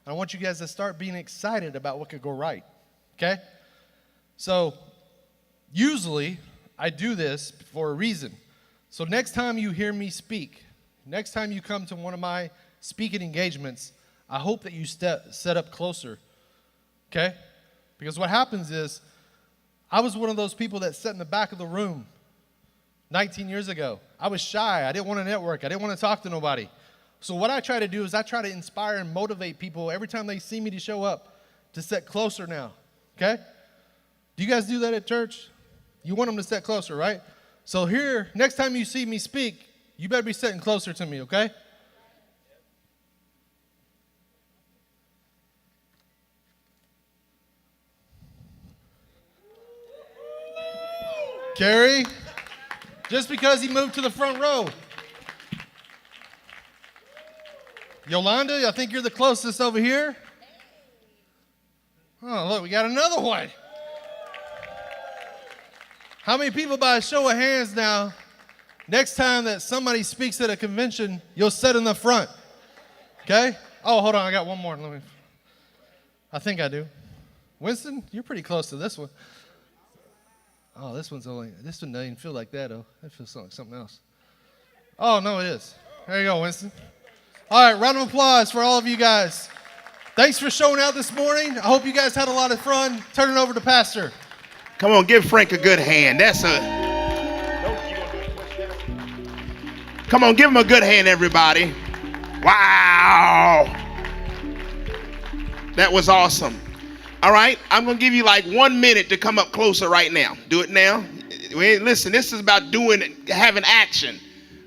I want you guys to start being excited about what could go right. Okay? So usually I do this for a reason. So next time you hear me speak, next time you come to one of my speaking engagements, I hope that you set up closer, okay? Because what happens is, I was one of those people that sat in the back of the room 19 years ago. I was shy. I didn't want to network. I didn't want to talk to nobody. So what I try to do is I try to inspire and motivate people every time they see me to show up to sit closer now, okay? Do you guys do that at church? You want them to sit closer, right? So here, next time you see me speak, you better be sitting closer to me, okay? Kerry, just because he moved to the front row. Yolanda, I think you're the closest over here. Oh, look, we got another one. How many people, by a show of hands now, next time that somebody speaks at a convention, you'll sit in the front? Okay? Oh, hold on, I got one more. I think I do. Winston, you're pretty close to this one. Oh, this one doesn't even feel like that, though. That feels like something else. Oh, no, it is. There you go, Winston. All right, round of applause for all of you guys. Thanks for showing out this morning. I hope you guys had a lot of fun. Turn it over to Pastor. Come on, give Frank a good hand. Come on, give him a good hand, everybody. Wow. That was awesome. All right, I'm going to give you like 1 minute to come up closer right now. Do it now. Listen, this is about having action.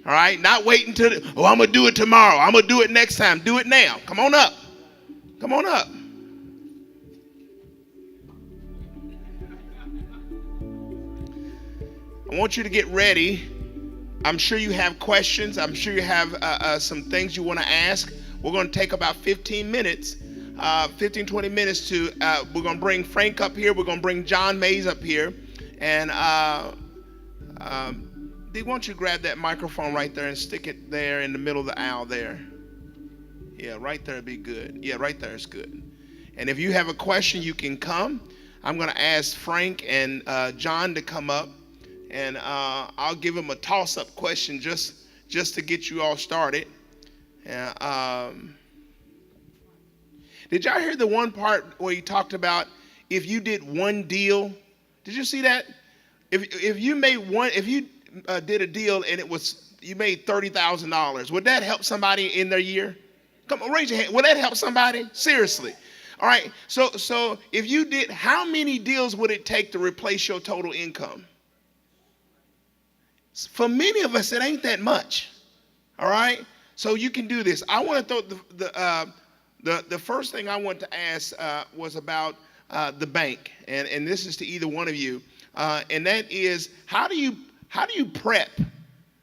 All right, not waiting till, I'm going to do it tomorrow. I'm going to do it next time. Do it now. Come on up. Come on up. I want you to get ready. I'm sure you have questions. I'm sure you have some things you want to ask. We're going to take about 15 minutes. 20 minutes to, we're going to bring Frank up here. We're going to bring John Mays up here. And why don't you grab that microphone right there and stick it there in the middle of the aisle there. Yeah, right there would be good. Yeah, right there is good. And if you have a question, you can come. I'm going to ask Frank and John to come up. And I'll give them a toss-up question just to get you all started. Did y'all hear the one part where he talked about if you did one deal? Did you see that? If you did a deal and you made $30,000, would that help somebody in their year? Come on, raise your hand. Would that help somebody? Seriously. All right. So if you did, how many deals would it take to replace your total income? For many of us, it ain't that much. All right. So you can do this. I want to throw the first thing I want to ask was about the bank, and this is to either one of you, and that is how do you prep?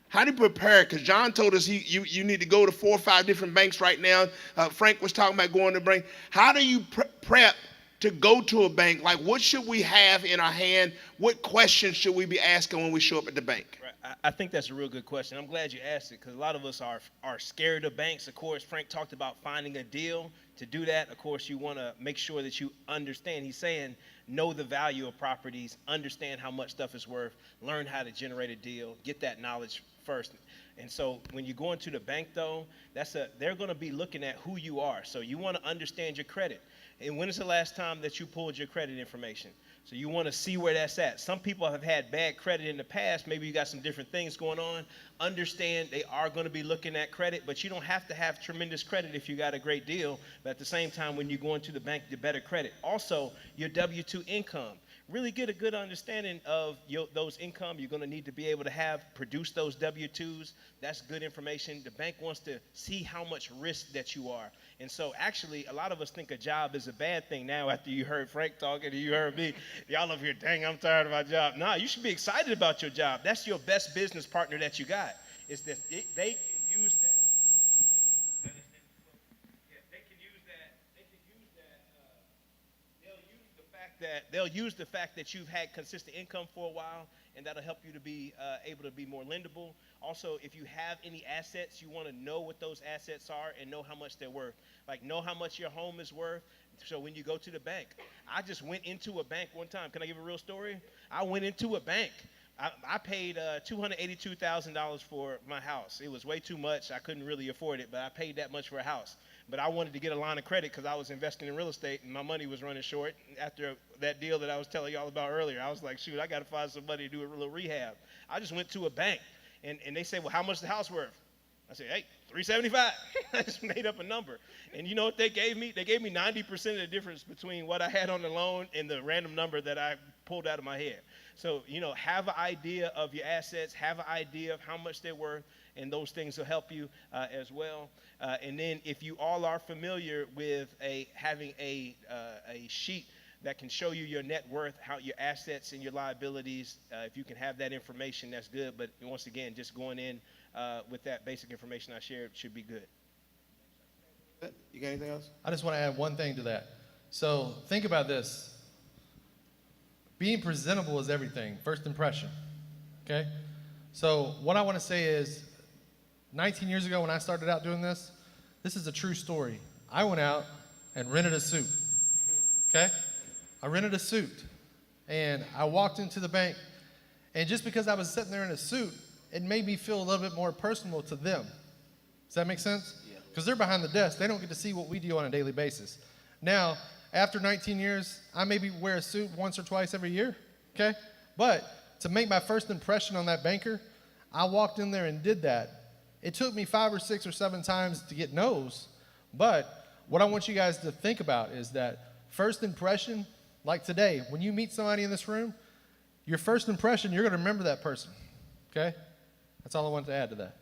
How do you prepare? Because John told us you need to go to 4 or 5 different banks right now. Frank was talking about going to the bank. How do you prep to go to a bank? Like, what should we have in our hand? What questions should we be asking when we show up at the bank? I think that's a real good question. I'm glad you asked it because a lot of us are scared of banks. Of course, Frank talked about finding a deal. To do that, of course, you want to make sure that you understand. He's saying know the value of properties, understand how much stuff is worth, learn how to generate a deal, get that knowledge first. And so when you go into the bank, though, they're going to be looking at who you are. So you want to understand your credit. And when is the last time that you pulled your credit information? So you want to see where that's at. Some people have had bad credit in the past. Maybe you got some different things going on. Understand they are going to be looking at credit, but you don't have to have tremendous credit if you got a great deal. But at the same time, when you go into the bank, the better credit. Also, your W-2 income. really get a good understanding of those income you're going to need to be able to produce those W-2s. That's good information. The bank wants to see how much risk that you are. And so actually, a lot of us think a job is a bad thing now after you heard Frank talking and you heard me. Y'all over here, dang, I'm tired of my job. Nah, you should be excited about your job. That's your best business partner that you got. Is that they can use that. They'll use the fact that you've had consistent income for a while, and that'll help you to be able to be more lendable. Also, if you have any assets, you want to know what those assets are and know how much they're worth. Like, know how much your home is worth. So when you go to the bank, I just went into a bank one time. Can I give a real story? I went into a bank. I paid $282,000 for my house. It was way too much. I couldn't really afford it, but I paid that much for a house. But I wanted to get a line of credit because I was investing in real estate and my money was running short. After that deal that I was telling y'all about earlier, I was like, shoot, I got to find some money to do a little rehab. I just went to a bank and they said, well, how much is the house worth? I said, hey, $375. I just made up a number. And you know what they gave me? They gave me 90% of the difference between what I had on the loan and the random number that I pulled out of my head. So, have an idea of your assets, have an idea of how much they're worth, and those things will help you as well. And then if you all are familiar with having a sheet that can show you your net worth, how your assets and your liabilities, if you can have that information, that's good. But once again, just going in with that basic information I shared should be good. You got anything else? I just want to add one thing to that. So think about this. Being presentable is everything. First impression. Okay? So what I want to say is, 19 years ago when I started out doing this is a true story. I went out and rented a suit. Okay? I rented a suit. And I walked into the bank. And just because I was sitting there in a suit, it made me feel a little bit more personal to them. Does that make sense? Yeah. Because they're behind the desk. They don't get to see what we do on a daily basis. Now, after 19 years, I maybe wear a suit once or twice every year, okay? But to make my first impression on that banker, I walked in there and did that. It took me 5 or 6 or 7 times to get no's, but what I want you guys to think about is that first impression, like today, when you meet somebody in this room, your first impression, you're going to remember that person, okay? That's all I wanted to add to that.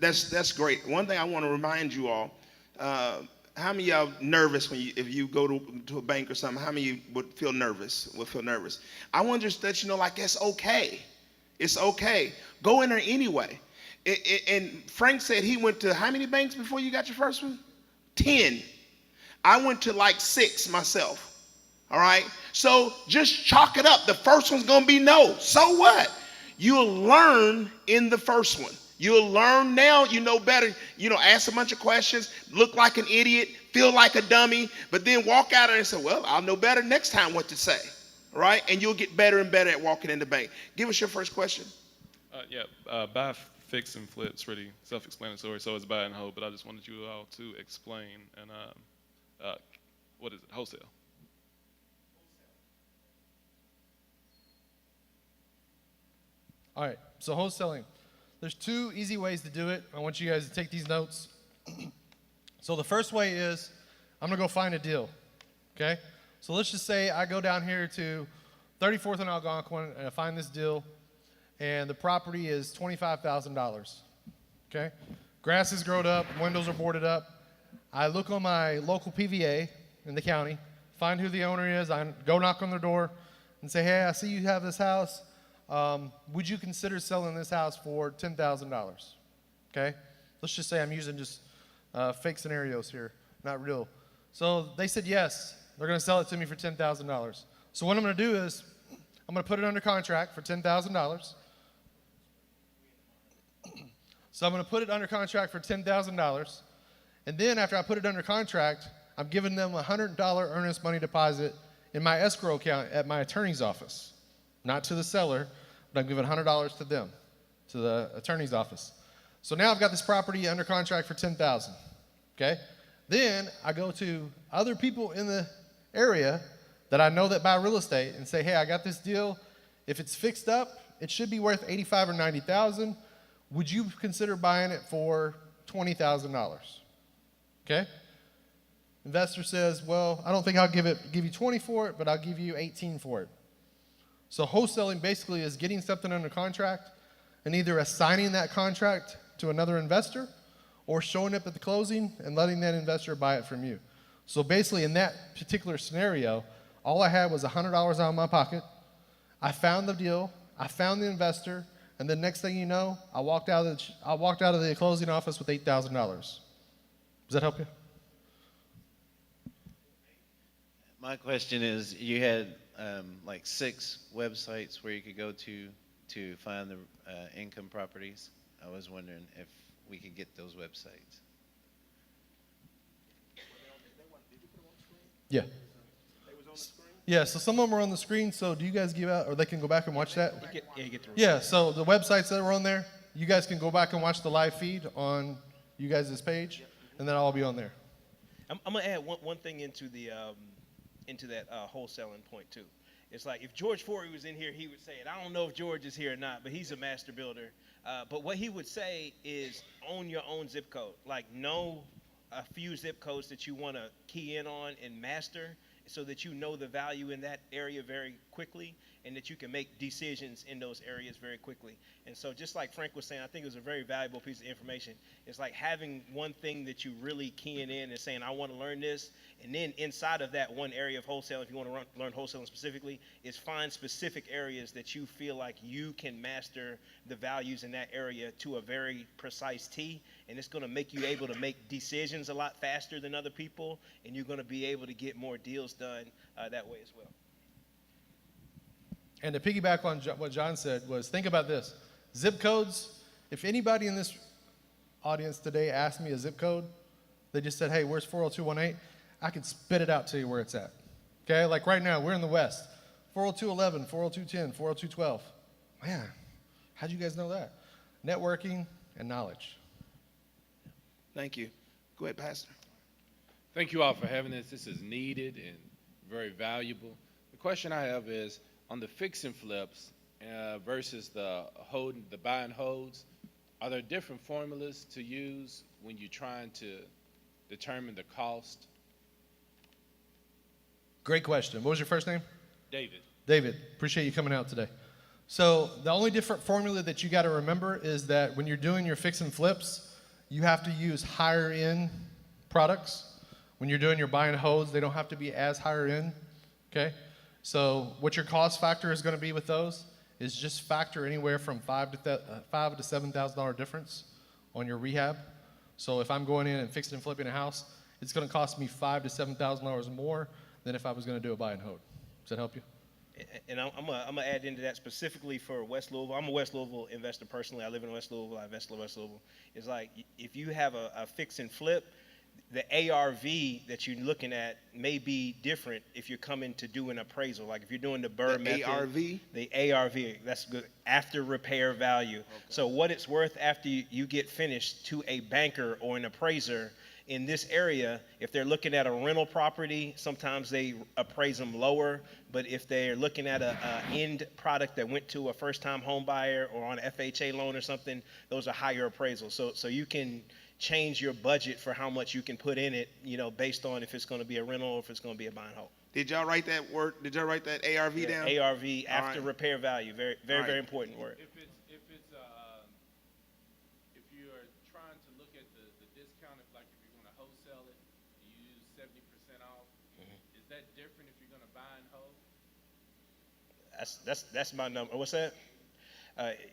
That's great. One thing I want to remind you all, how many of y'all nervous if you go to a bank or something? How many of you would feel nervous? I want to just let you know, like, it's okay. It's okay. Go in there anyway. And Frank said he went to how many banks before you got your first one? 10. I went to like 6 myself. All right? So just chalk it up. The first one's going to be no. So what? You'll learn in the first one. You'll learn now, you know better, ask a bunch of questions, look like an idiot, feel like a dummy, but then walk out and say, well, I'll know better next time what to say, right? And you'll get better and better at walking in the bank. Give us your first question. Buy, fix, and flip's pretty self-explanatory, so it's buy and hold, but I just wanted you all to explain, and what is it, wholesale? All right, so wholesaling. There's 2 easy ways to do it. I want you guys to take these notes. So the first way is I'm going to go find a deal, okay? So let's just say I go down here to 34th and Algonquin and I find this deal, and the property is $25,000, okay? Grass is grown up, windows are boarded up. I look on my local PVA in the county, find who the owner is, I go knock on their door and say, hey, I see you have this house. Would you consider selling this house for $10,000? Okay? Let's just say I'm using just fake scenarios here, not real. So they said yes. They're going to sell it to me for $10,000. So what I'm going to do is I'm going to put it under contract for $10,000. So I'm going to put it under contract for $10,000. And then after I put it under contract, I'm giving them a $100 earnest money deposit in my escrow account at my attorney's office. Not to the seller, but I'm giving $100 to them, to the attorney's office. So now I've got this property under contract for $10,000, okay? Then I go to other people in the area that I know that buy real estate and say, hey, I got this deal. If it's fixed up, it should be worth $85,000 or $90,000. Would you consider buying it for $20,000? Okay? Investor says, well, I don't think I'll give you 20 for it, but I'll give you 18 for it. So wholesaling basically is getting something under contract and either assigning that contract to another investor or showing up at the closing and letting that investor buy it from you. So basically in that particular scenario, all I had was $100 out of my pocket. I found the deal, I found the investor, and the next thing you know, I walked out of the closing office with $8,000. Does that help you? My question is, you had like 6 websites where you could go to find the income properties. I was wondering if we could get those websites. Yeah. Yeah, so some of them are on the screen, so do you guys give out, or they can go back and watch that? Yeah, so the websites that are on there, you guys can go back and watch the live feed on you guys' page, and then I'll be on there. I'm gonna add one thing into that wholesaling point too. It's like if George Forey was in here, he would say it. I don't know if George is here or not, but he's a master builder. But what he would say is own your own zip code. Like know a few zip codes that you want to key in on and master, so that you know the value in that area very quickly and that you can make decisions in those areas very quickly. And so just like Frank was saying, I think it was a very valuable piece of information. It's like having one thing that you really keying in and saying, I want to learn this. And then inside of that one area of wholesaling, if you want to learn wholesaling specifically, is find specific areas that you feel like you can master the values in that area to a very precise T. And it's going to make you able to make decisions a lot faster than other people. And you're going to be able to get more deals done that way as well. And to piggyback on what John said was, think about this. Zip codes, if anybody in this audience today asked me a zip code, they just said, hey, where's 40218? I could spit it out to you where it's at. Okay, like right now, we're in the West. 40211, 40210, 40212. Man, how'd you guys know that? Networking and knowledge. Thank you. Go ahead, Pastor. Thank you all for having this. This is needed and very valuable. The question I have is, on the fix and flips versus the buy and holds, are there different formulas to use when you're trying to determine the cost? Great question. What was your first name? David. David, appreciate you coming out today. So the only different formula that you got to remember is that when you're doing your fix and flips, you have to use higher end products. When you're doing your buy and holds, they don't have to be as higher end, okay? So what your cost factor is going to be with those is just factor anywhere from $5,000 to $7,000 difference on your rehab. So if I'm going in and fixing and flipping a house, it's going to cost me $5,000 to $7,000 more than if I was going to do a buy and hold. Does that help you? And I'm gonna add into that specifically for West Louisville. I'm a West Louisville investor personally. I live in West Louisville. I invest in West Louisville. It's like if you have a fix and flip, the ARV that you're looking at may be different if you're coming to do an appraisal. Like if you're doing the Burr method. ARV? The ARV, that's good. After repair value. Okay. So what it's worth after you get finished to a banker or an appraiser in this area, if they're looking at a rental property, sometimes they appraise them lower. But if they're looking at a end product that went to a first-time home buyer or on an FHA loan or something, those are higher appraisals. So you can change your budget for how much you can put in it, based on if it's going to be a rental or if it's going to be a buy and hold. Did y'all write that word? Did y'all write that ARV down? ARV, after repair value, very, very, very important word. If you are trying to look at the discount, if you want to wholesale it, you use 70% off. Mm-hmm. Is that different if you're going to buy and hold? That's my number. What's that?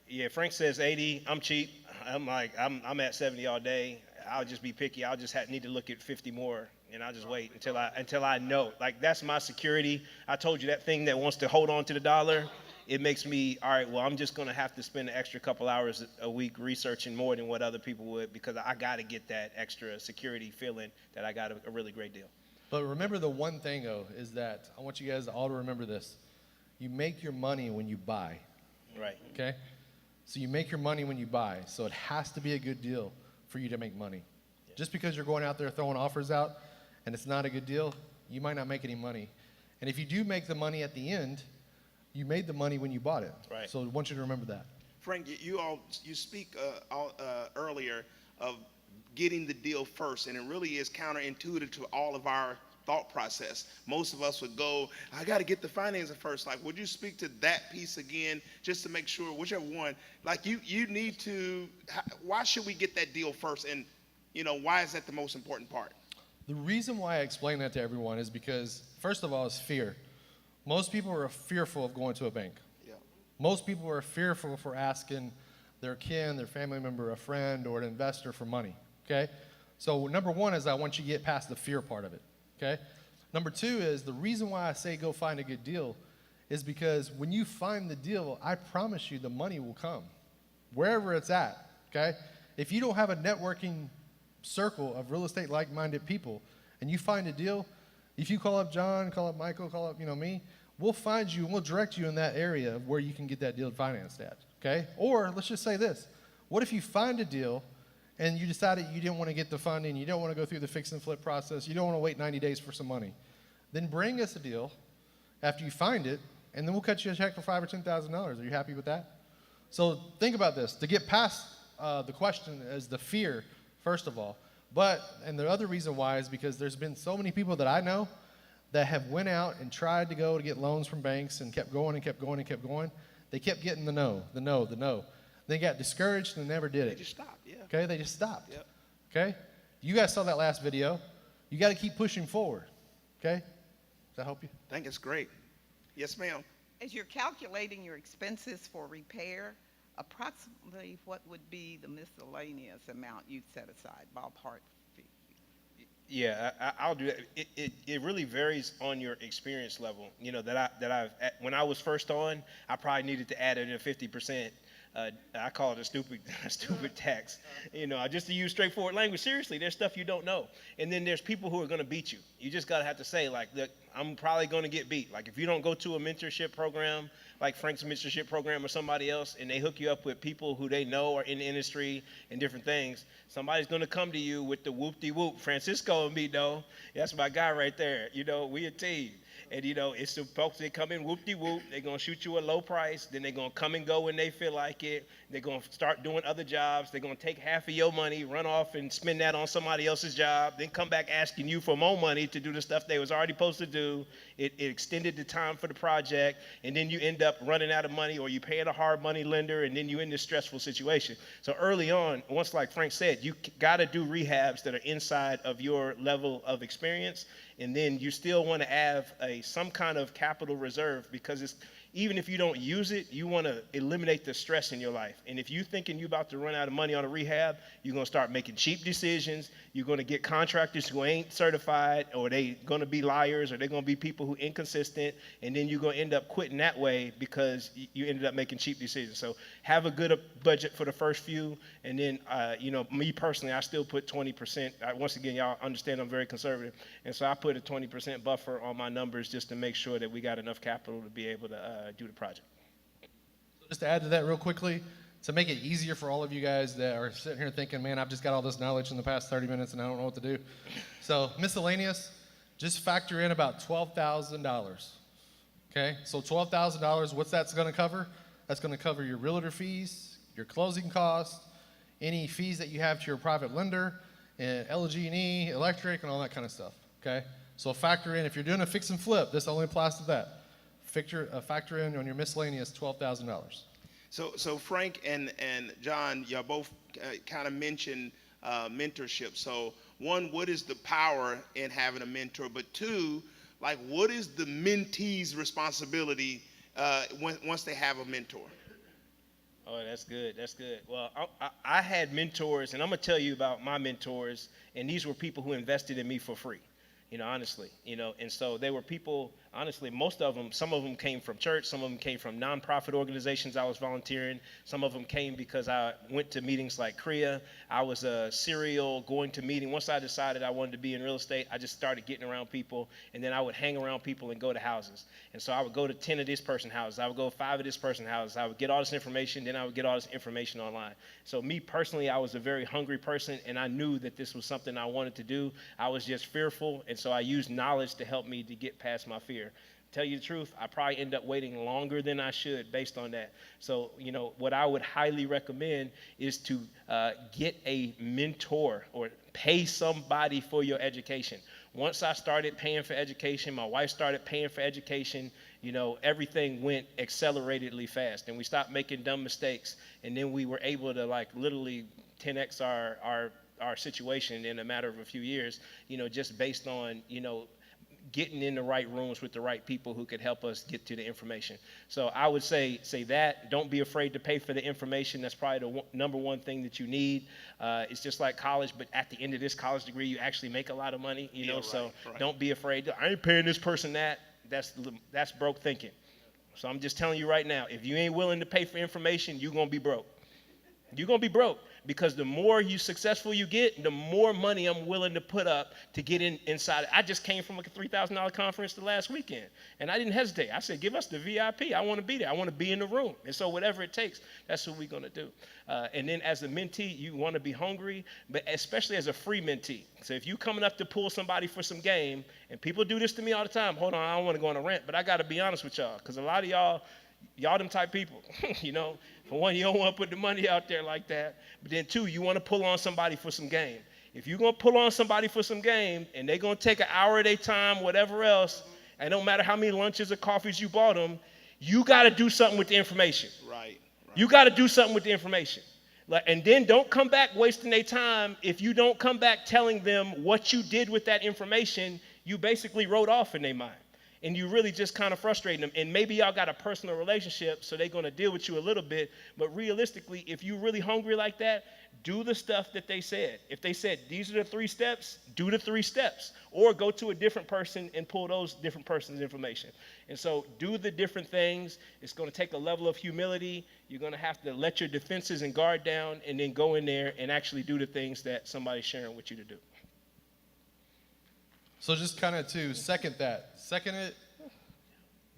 Yeah, Frank says 80. I'm cheap. I'm at 70 all day. I'll just be picky. I'll just need to look at 50 more, and I'll just wait until I know. Like that's my security. I told you that thing that wants to hold on to the dollar. It makes me all right. Well, I'm just going to have to spend an extra couple hours a week researching more than what other people would because I got to get that extra security feeling that I got a really great deal. But remember the one thing though is that I want you guys all to remember this: you make your money when you buy. Right. Okay? So you make your money when you buy. So it has to be a good deal for you to make money. Yeah. Just because you're going out there throwing offers out and it's not a good deal, you might not make any money. And if you do make the money at the end, you made the money when you bought it. Right. So I want you to remember that. Frank, you speak earlier of getting the deal first, and it really is counterintuitive to all of our thought process. Most of us would go, I got to get the financing first. Like, would you speak to that piece again, just to make sure, whichever one, like you need to, why should we get that deal first? And, why is that the most important part? The reason why I explain that to everyone is because, first of all, it's fear. Most people are fearful of going to a bank. Yeah. Most people are fearful for asking their kin, their family member, a friend, or an investor for money, okay? So number one is I want you to get past the fear part of it, okay? Number two is the reason why I say go find a good deal is because when you find the deal, I promise you the money will come, wherever it's at, okay? If you don't have a networking circle of real estate like-minded people and you find a deal, if you call up John, call up Michael, call up me, we'll find you and we'll direct you in that area where you can get that deal financed at, okay? Or let's just say this, what if you find a deal and you decided you didn't want to get the funding, you don't want to go through the fix and flip process, you don't want to wait 90 days for some money, then bring us a deal after you find it, and then we'll cut you a check for $5,000 or $10,000. Are you happy with that? So think about this. To get past the question is the fear, first of all. And the other reason why is because there's been so many people that I know that have went out and tried to go to get loans from banks and kept going and kept going and kept going. They kept getting the no. They got discouraged and never did it. They just stopped, yeah. Okay, they just stopped. Yep. Okay? You guys saw that last video. You got to keep pushing forward. Okay? Does that help you? I think it's great. Yes, ma'am. As you're calculating your expenses for repair, approximately what would be the miscellaneous amount you'd set aside, ballpark fee? Yeah, I'll do that. It really varies on your experience level. When I was first on, I probably needed to add in a 50%. I call it a stupid tax. Just to use straightforward language. Seriously, there's stuff you don't know. And then there's people who are going to beat you. You just got to have to say, like, look, I'm probably going to get beat. Like, if you don't go to a mentorship program, like Frank's mentorship program or somebody else, and they hook you up with people who they know are in the industry and different things, somebody's going to come to you with the whoop-de-whoop. Francisco and me, though, that's my guy right there. We a team. And, it's the folks that come in whoop-de-whoop. They're going to shoot you a low price. Then they're going to come and go when they feel like it. They're going to start doing other jobs. They're going to take half of your money, run off and spend that on somebody else's job, then come back asking you for more money to do the stuff they was already supposed to do. It extended the time for the project, and then you end up running out of money, or you paying a hard money lender, and then you in this stressful situation. So early on, once, like Frank said, you got to do rehabs that are inside of your level of experience. And then you still want to have some kind of capital reserve, because even if you don't use it, you want to eliminate the stress in your life. And if you're thinking you're about to run out of money on a rehab, you're going to start making cheap decisions. You're going to get contractors who ain't certified, or they going to be liars, or they're going to be people who inconsistent. And then you're going to end up quitting that way because you ended up making cheap decisions. So have a good budget for the first few. And then, me personally, I still put 20%. Once again, y'all understand I'm very conservative. And so I put a 20% buffer on my numbers just to make sure that we got enough capital to be able to do the project. So just to add to that real quickly, to make it easier for all of you guys that are sitting here thinking, man, I've just got all this knowledge in the past 30 minutes and I don't know what to do. So miscellaneous, just factor in about $12,000. Okay, so $12,000, what's that's going to cover? That's going to cover your realtor fees, your closing costs, any fees that you have to your private lender, and LG&E, electric, and all that kind of stuff. Okay, so factor in, if you're doing a fix and flip, this only applies to that. Factor in on your miscellaneous $12,000. So Frank and John, y'all both kind of mentioned mentorship. So one, what is the power in having a mentor? But two, like, what is the mentee's responsibility once they have a mentor? Oh, that's good. That's good. Well, I had mentors, and I'm going to tell you about my mentors, and these were people who invested in me for free. Honestly, and so they were people, honestly, most of them, some of them came from church, some of them came from nonprofit organizations I was volunteering, some of them came because I went to meetings like CREA. I was a serial going to meeting. Once I decided I wanted to be in real estate, I just started getting around people, and then I would hang around people and go to houses. And so I would go to 10 of this person's houses, I would go 5 of this person's houses, I would get all this information, then I would get all this information online. So me personally, I was a very hungry person, and I knew that this was something I wanted to do. I was just fearful, and so I used knowledge to help me to get past my fear. tell you the truth, I probably end up waiting longer than I should based on that. So, what I would highly recommend is to get a mentor or pay somebody for your education. Once I started paying for education, my wife started paying for education, everything went acceleratedly fast, and we stopped making dumb mistakes, and then we were able to literally 10x our situation in a matter of a few years, just based on, getting in the right rooms with the right people who could help us get to the information. So I would say that. Don't be afraid to pay for the information. That's probably the number one thing that you need. It's just like college, but at the end of this college degree, you actually make a lot of money, so don't be afraid. I ain't paying this person that. That's broke thinking. So I'm just telling you right now, if you ain't willing to pay for information, you're going to be broke. You're going to be broke. Because the more successful you get, the more money I'm willing to put up to get inside. I just came from a $3,000 conference the last weekend, and I didn't hesitate. I said, give us the VIP. I want to be there. I want to be in the room. And so whatever it takes, that's what we're going to do. And then as a mentee, you want to be hungry, but especially as a free mentee. So if you're coming up to pull somebody for some game, and people do this to me all the time, hold on, I don't want to go on a rant, but I got to be honest with y'all, because a lot of y'all them type people, For one, you don't want to put the money out there like that. But then two, you want to pull on somebody for some game. If you're going to pull on somebody for some game and they're going to take an hour of their time, whatever else, and no matter how many lunches or coffees you bought them, you got to do something with the information. Right. You got to do something with the information. And then don't come back wasting their time. If you don't come back telling them what you did with that information, you basically wrote off in their mind. And you really just kind of frustrating them. And maybe y'all got a personal relationship, so they're going to deal with you a little bit. But realistically, if you're really hungry like that, do the stuff that they said. If they said, these are the 3 steps, do the 3 steps. Or go to a different person and pull those different person's information. And so do the different things. It's going to take a level of humility. You're going to have to let your defenses and guard down and then go in there and actually do the things that somebody's sharing with you to do. So just kind of to second it,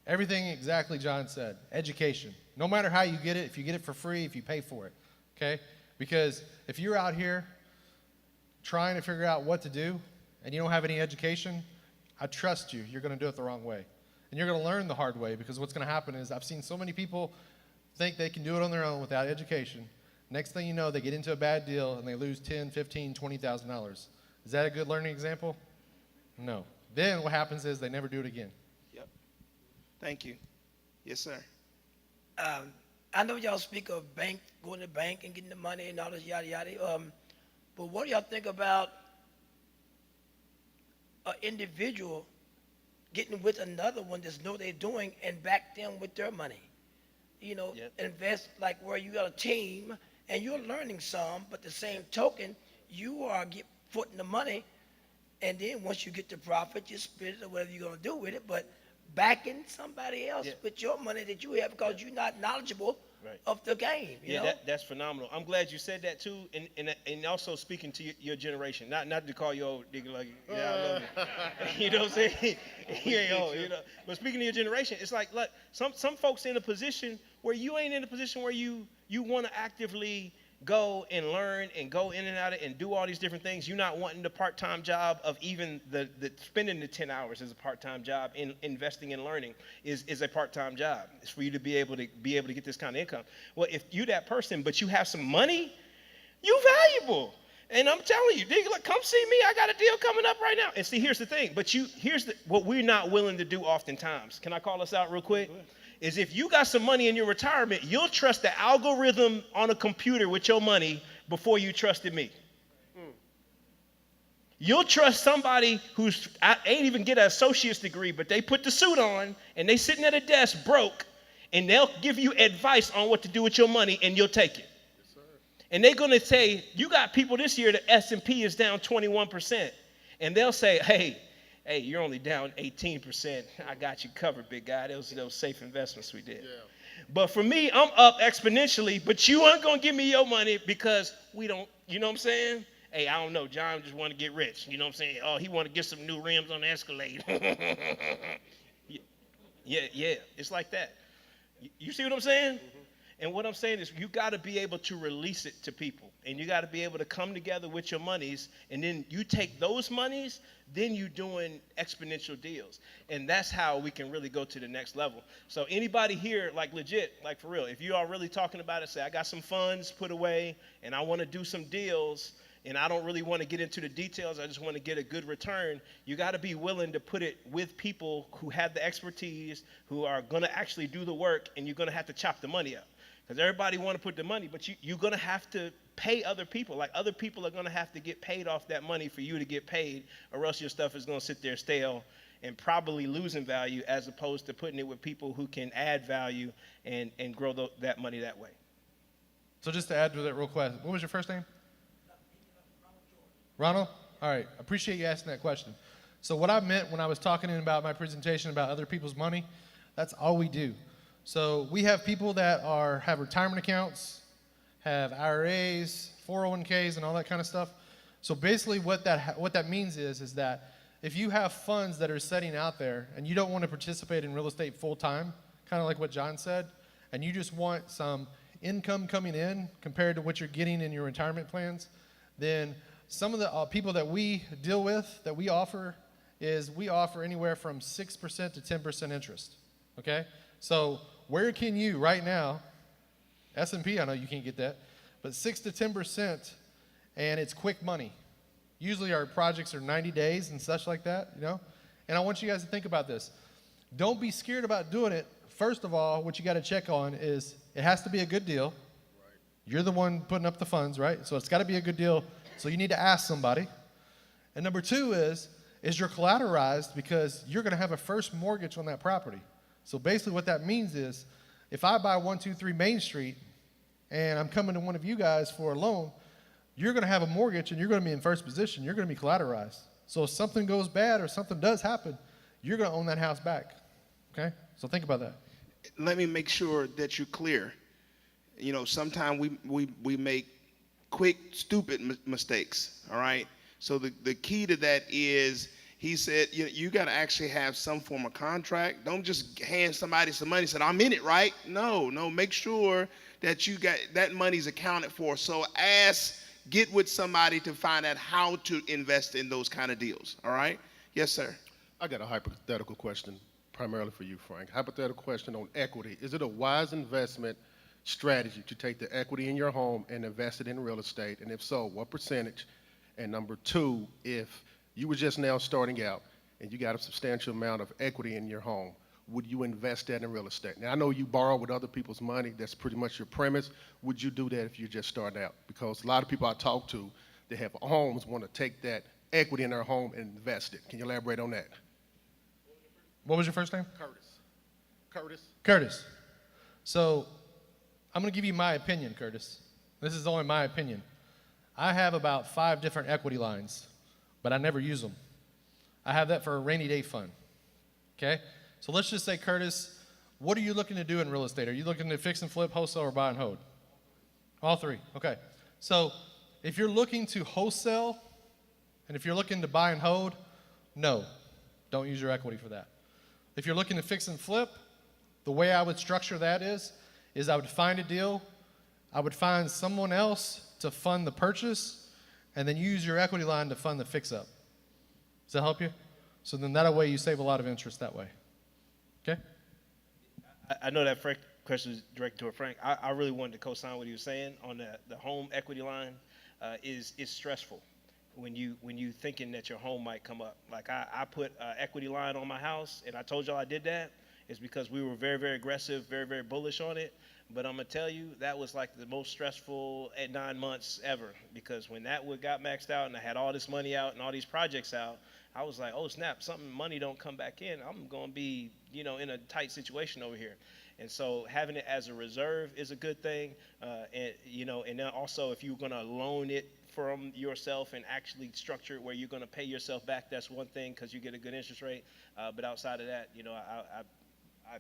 everything exactly John said, education. No matter how you get it, if you get it for free, if you pay for it, okay? Because if you're out here trying to figure out what to do and you don't have any education, I trust you're going to do it the wrong way. And you're going to learn the hard way, because what's going to happen is I've seen so many people think they can do it on their own without education. Next thing you know, they get into a bad deal and they lose $10,000, $15,000, $20,000. Is that a good learning example? No. Then what happens is they never do it again. Yep. Thank you. Yes, sir. I know y'all speak of going to the bank and getting the money and all this yada yada. But what do y'all think about an individual getting with another one that's know they're doing and back them with their money? Invest like where you got a team and you're learning some, but the same token, you are putting the money. And then once you get the profit, you split it or whatever you're going to do with it. But backing somebody else with your money that you have because you're not knowledgeable of the game. You know? That's phenomenal. I'm glad you said that too. And also speaking to your generation. Not to call you old nigga like, I love you. You know what I'm saying? You ain't old, But speaking to your generation, it's like, look, some folks in a position where you ain't in a position where you want to actively go and learn and go in and out of and do all these different things. You're not wanting the part-time job of even the spending the 10 hours as a part-time job in investing in learning is a part-time job. It's for you to be able to get this kind of income. Well, if you that person, but you have some money, you valuable. And I'm telling you, nigga, look, come see me. I got a deal coming up right now. And see, here's the thing. But here's what we're not willing to do oftentimes. Can I call us out real quick? Is if you got some money in your retirement, you'll trust the algorithm on a computer with your money before you trusted me. You'll trust somebody who's ain't even get an associate's degree, but they put the suit on and they sitting at a desk broke, and they'll give you advice on what to do with your money, and you'll take it. Yes, sir. And they're gonna say, you got people this year, the S&P is down 21%, and they'll say, hey, you're only down 18%. I got you covered, big guy. Those safe investments we did. Yeah. But for me, I'm up exponentially, but you aren't going to give me your money because we don't, you know what I'm saying? Hey, I don't know. John just want to get rich. You know what I'm saying? Oh, he want to get some new rims on the Escalade. Yeah. It's like that. You see what I'm saying? Mm-hmm. And what I'm saying is you got to be able to release it to people. And you got to be able to come together with your monies, and then you take those monies, then you doing exponential deals. And that's how we can really go to the next level. So anybody here, like legit, like for real, if you are really talking about it, say, I got some funds put away and I want to do some deals, and I don't really want to get into the details, I just want to get a good return, you got to be willing to put it with people who have the expertise, who are going to actually do the work, and you're going to have to chop the money up. Because everybody want to put the money, but you're going to have to pay other people. Like, other people are going to have to get paid off that money for you to get paid, or else your stuff is going to sit there stale and probably losing value, as opposed to putting it with people who can add value and grow that money that way. So just to add to that real quick, what was your first name? Ronald? All right, appreciate you asking that question. So what I meant when I was talking about my presentation about other people's money, that's all we do. So we have people that have retirement accounts, have IRAs, 401ks, and all that kind of stuff. So basically what that means is that if you have funds that are sitting out there and you don't want to participate in real estate full time, kind of like what John said, and you just want some income coming in compared to what you're getting in your retirement plans, then some of the people that we deal with, that we offer anywhere from 6% to 10% interest, okay? So where can you right now, S&P, I know you can't get that, but 6 to 10%, and it's quick money. Usually our projects are 90 days and such like that, you know? And I want you guys to think about this. Don't be scared about doing it. First of all, what you got to check on is it has to be a good deal. Right. You're the one putting up the funds, right? So it's got to be a good deal. So you need to ask somebody. And number two is you're collateralized, because you're going to have a first mortgage on that property. So basically what that means is if I buy 123 Main Street and I'm coming to one of you guys for a loan, you're going to have a mortgage and you're going to be in first position. You're going to be collateralized. So if something goes bad or something does happen, you're going to own that house back. Okay? So think about that. Let me make sure that you're clear. You know, sometimes we make quick, stupid mistakes, all right? So the key to that is, he said, you got to actually have some form of contract. Don't just hand somebody some money and say, I'm in it, right? No, make sure that you got that money's accounted for. So get with somebody to find out how to invest in those kind of deals, all right? Yes, sir. I got a hypothetical question primarily for you, Frank. Hypothetical question on equity. Is it a wise investment strategy to take the equity in your home and invest it in real estate? And if so, what percentage? And number two, if you were just now starting out and you got a substantial amount of equity in your home, would you invest that in real estate? Now, I know you borrow with other people's money. That's pretty much your premise. Would you do that if you're just starting out? Because a lot of people I talk to, they have homes, want to take that equity in their home and invest it. Can you elaborate on that? What was your first name? Curtis. So I'm going to give you my opinion, Curtis. This is only my opinion. I have about 5 different equity lines, but I never use them. I have that for a rainy day fund, okay? So let's just say, Curtis, what are you looking to do in real estate? Are you looking to fix and flip, wholesale, or buy and hold? All 3, okay. So if you're looking to wholesale and if you're looking to buy and hold, no, don't use your equity for that. If you're looking to fix and flip, the way I would structure that is I would find a deal, I would find someone else to fund the purchase, and then use your equity line to fund the fix-up. Does that help you? So then that way you save a lot of interest that way. Okay? I know that Frank question is directed toward Frank. I really wanted to co-sign what he was saying on the home equity line. Is stressful when you thinking that your home might come up. Like I put an equity line on my house, and I told y'all I did that. It's because we were very, very aggressive, very, very bullish on it. But I'm going to tell you, that was like the most stressful 9 months ever, because when that got maxed out and I had all this money out and all these projects out, I was like, oh, snap, money don't come back in. I'm going to be, in a tight situation over here. And so having it as a reserve is a good thing. And then also if you're going to loan it from yourself and actually structure it where you're going to pay yourself back, that's one thing because you get a good interest rate. But outside of that, I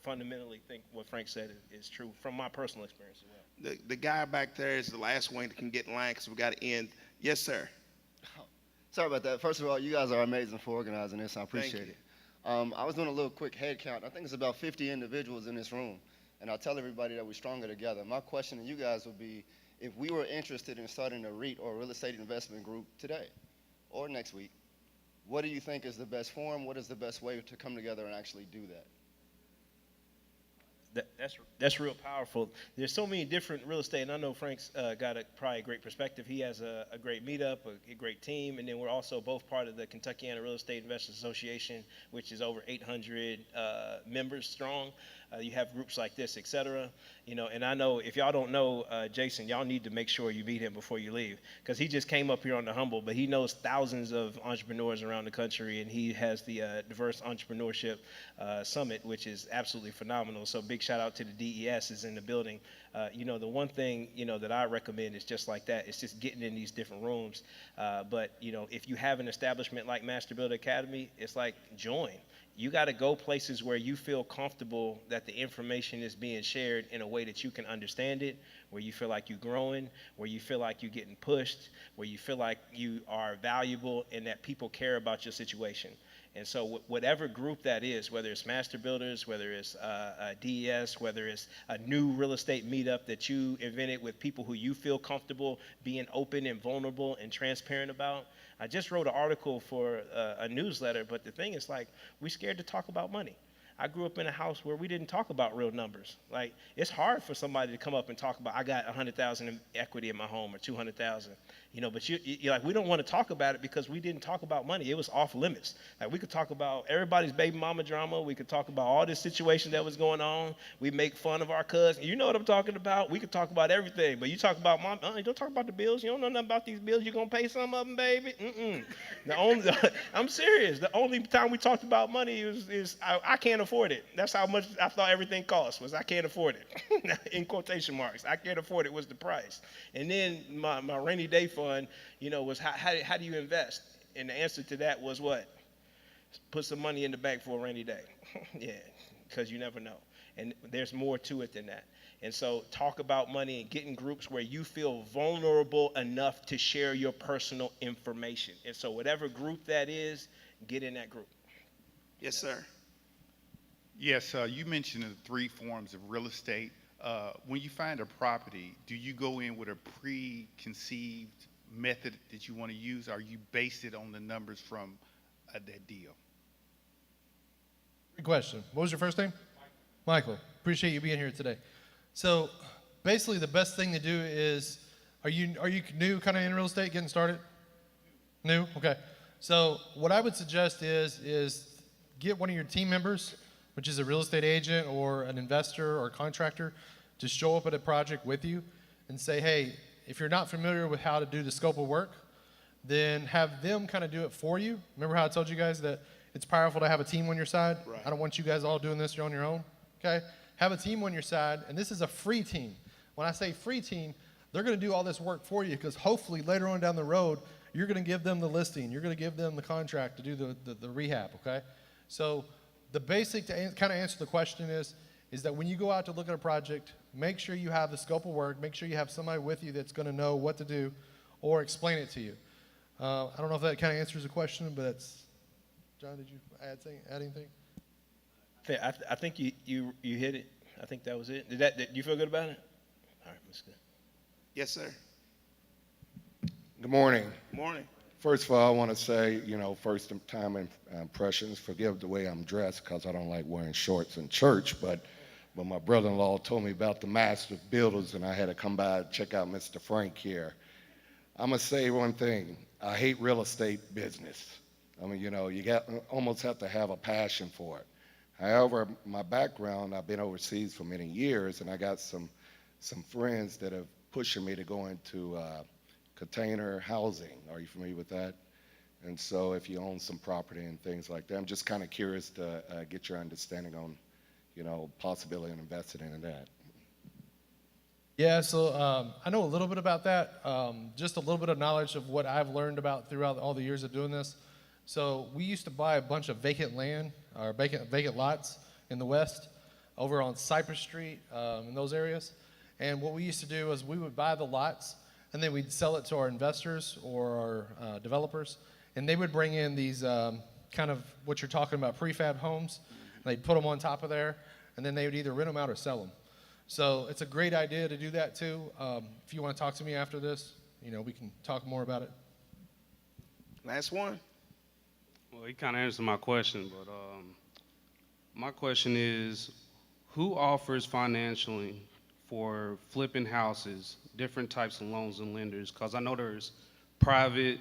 fundamentally think what Frank said is true from my personal experience as well. The guy back there is the last one that can get in line because we got to end. Yes, sir. Sorry about that. First of all, you guys are amazing for organizing this. I appreciate it. I was doing a little quick head count. I think it's about 50 individuals in this room, and I tell everybody that we're stronger together. My question to you guys would be, if we were interested in starting a REIT or a real estate investment group today or next week, what do you think is the best forum? What is the best way to come together and actually do that? That's real powerful. There's so many different real estate, and I know Frank's got probably a great perspective. He has a great meetup, a great team, and then we're also both part of the Kentuckiana Real Estate Investors Association, which is over 800 members strong. You have groups like this, et cetera. And I know if y'all don't know Jason, y'all need to make sure you meet him before you leave, because he just came up here on the humble, but he knows thousands of entrepreneurs around the country, and he has the Diverse Entrepreneurship Summit, which is absolutely phenomenal. So big shout out to the DES is in the building. The one thing, that I recommend is just like that. It's just getting in these different rooms. But if you have an establishment like Master Builder Academy, it's like join. You got to go places where you feel comfortable that the information is being shared in a way that you can understand it, where you feel like you're growing, where you feel like you're getting pushed, where you feel like you are valuable and that people care about your situation. And so whatever group that is, whether it's Master Builders, whether it's DES, whether it's a new real estate meetup that you invented with people who you feel comfortable being open and vulnerable and transparent about. I just wrote an article for a newsletter, but the thing is, like, we're scared to talk about money. I grew up in a house where we didn't talk about real numbers. Like, it's hard for somebody to come up and talk about, I got 100,000 in equity in my home or 200,000, but you're like, we don't want to talk about it because we didn't talk about money. It was off limits. Like, we could talk about everybody's baby mama drama. We could talk about all this situation that was going on. We make fun of our cousin. You know what I'm talking about? We could talk about everything, but you talk about mom, you don't talk about the bills. You don't know nothing about these bills. You're going to pay some of them, baby? I'm serious. The only time we talked about money is I can't afford it. That's how much I thought everything cost, was I can't afford it. In quotation marks. I can't afford it was the price. And then my rainy day fund, was how do you invest? And the answer to that was what? Put some money in the bank for a rainy day. Yeah, because you never know. And there's more to it than that. And so talk about money and get in groups where you feel vulnerable enough to share your personal information. And so whatever group that is, get in that group. Yes, sir. Yes, you mentioned the 3 forms of real estate. When you find a property, do you go in with a preconceived method that you want to use, or you base it on the numbers from that deal? Good question. What was your first name? Michael. Appreciate you being here today. So basically the best thing to do is, are you new kind of in real estate, getting started? New? Okay. So what I would suggest is get one of your team members, which is a real estate agent or an investor or contractor, to show up at a project with you and say, hey, if you're not familiar with how to do the scope of work, then have them kind of do it for you. Remember how I told you guys that it's powerful to have a team on your side? Right. I don't want you guys all doing this on your own, okay? Have a team on your side, and this is a free team. When I say free team, they're gonna do all this work for you, because hopefully later on down the road, you're gonna give them the listing, you're gonna give them the contract to do the rehab, okay? So the basic to kind of answer the question is that when you go out to look at a project, make sure you have the scope of work, make sure you have somebody with you that's gonna know what to do or explain it to you. I don't know if that kind of answers the question, but it's, John, did you add anything? I think you hit it. I think that was it. Did you feel good about it? All right, that's good. Yes, sir. Good morning. Good morning. First of all, I want to say, first time impressions, forgive the way I'm dressed because I don't like wearing shorts in church, but my brother-in-law told me about the Master Builders, and I had to come by and check out Mr. Frank here. I'm going to say one thing. I hate real estate business. I mean, you almost have to have a passion for it. However, my background, I've been overseas for many years, and I got some friends that are pushing me to go into container housing. Are you familiar with that? And so if you own some property and things like that, I'm just kind of curious to get your understanding on, possibility of investing in that. Yeah, so I know a little bit about that, just a little bit of knowledge of what I've learned about throughout all the years of doing this. So we used to buy a bunch of vacant land, or vacant lots in the West, over on Cypress Street, in those areas. And what we used to do is we would buy the lots, and then we'd sell it to our investors or our developers, and they would bring in these kind of what you're talking about, prefab homes. And they'd put them on top of there, and then they would either rent them out or sell them. So it's a great idea to do that too. If you want to talk to me after this, we can talk more about it. Last one. Well, he kind of answered my question, but my question is, who offers financially for flipping houses, different types of loans and lenders? Because I know there's private,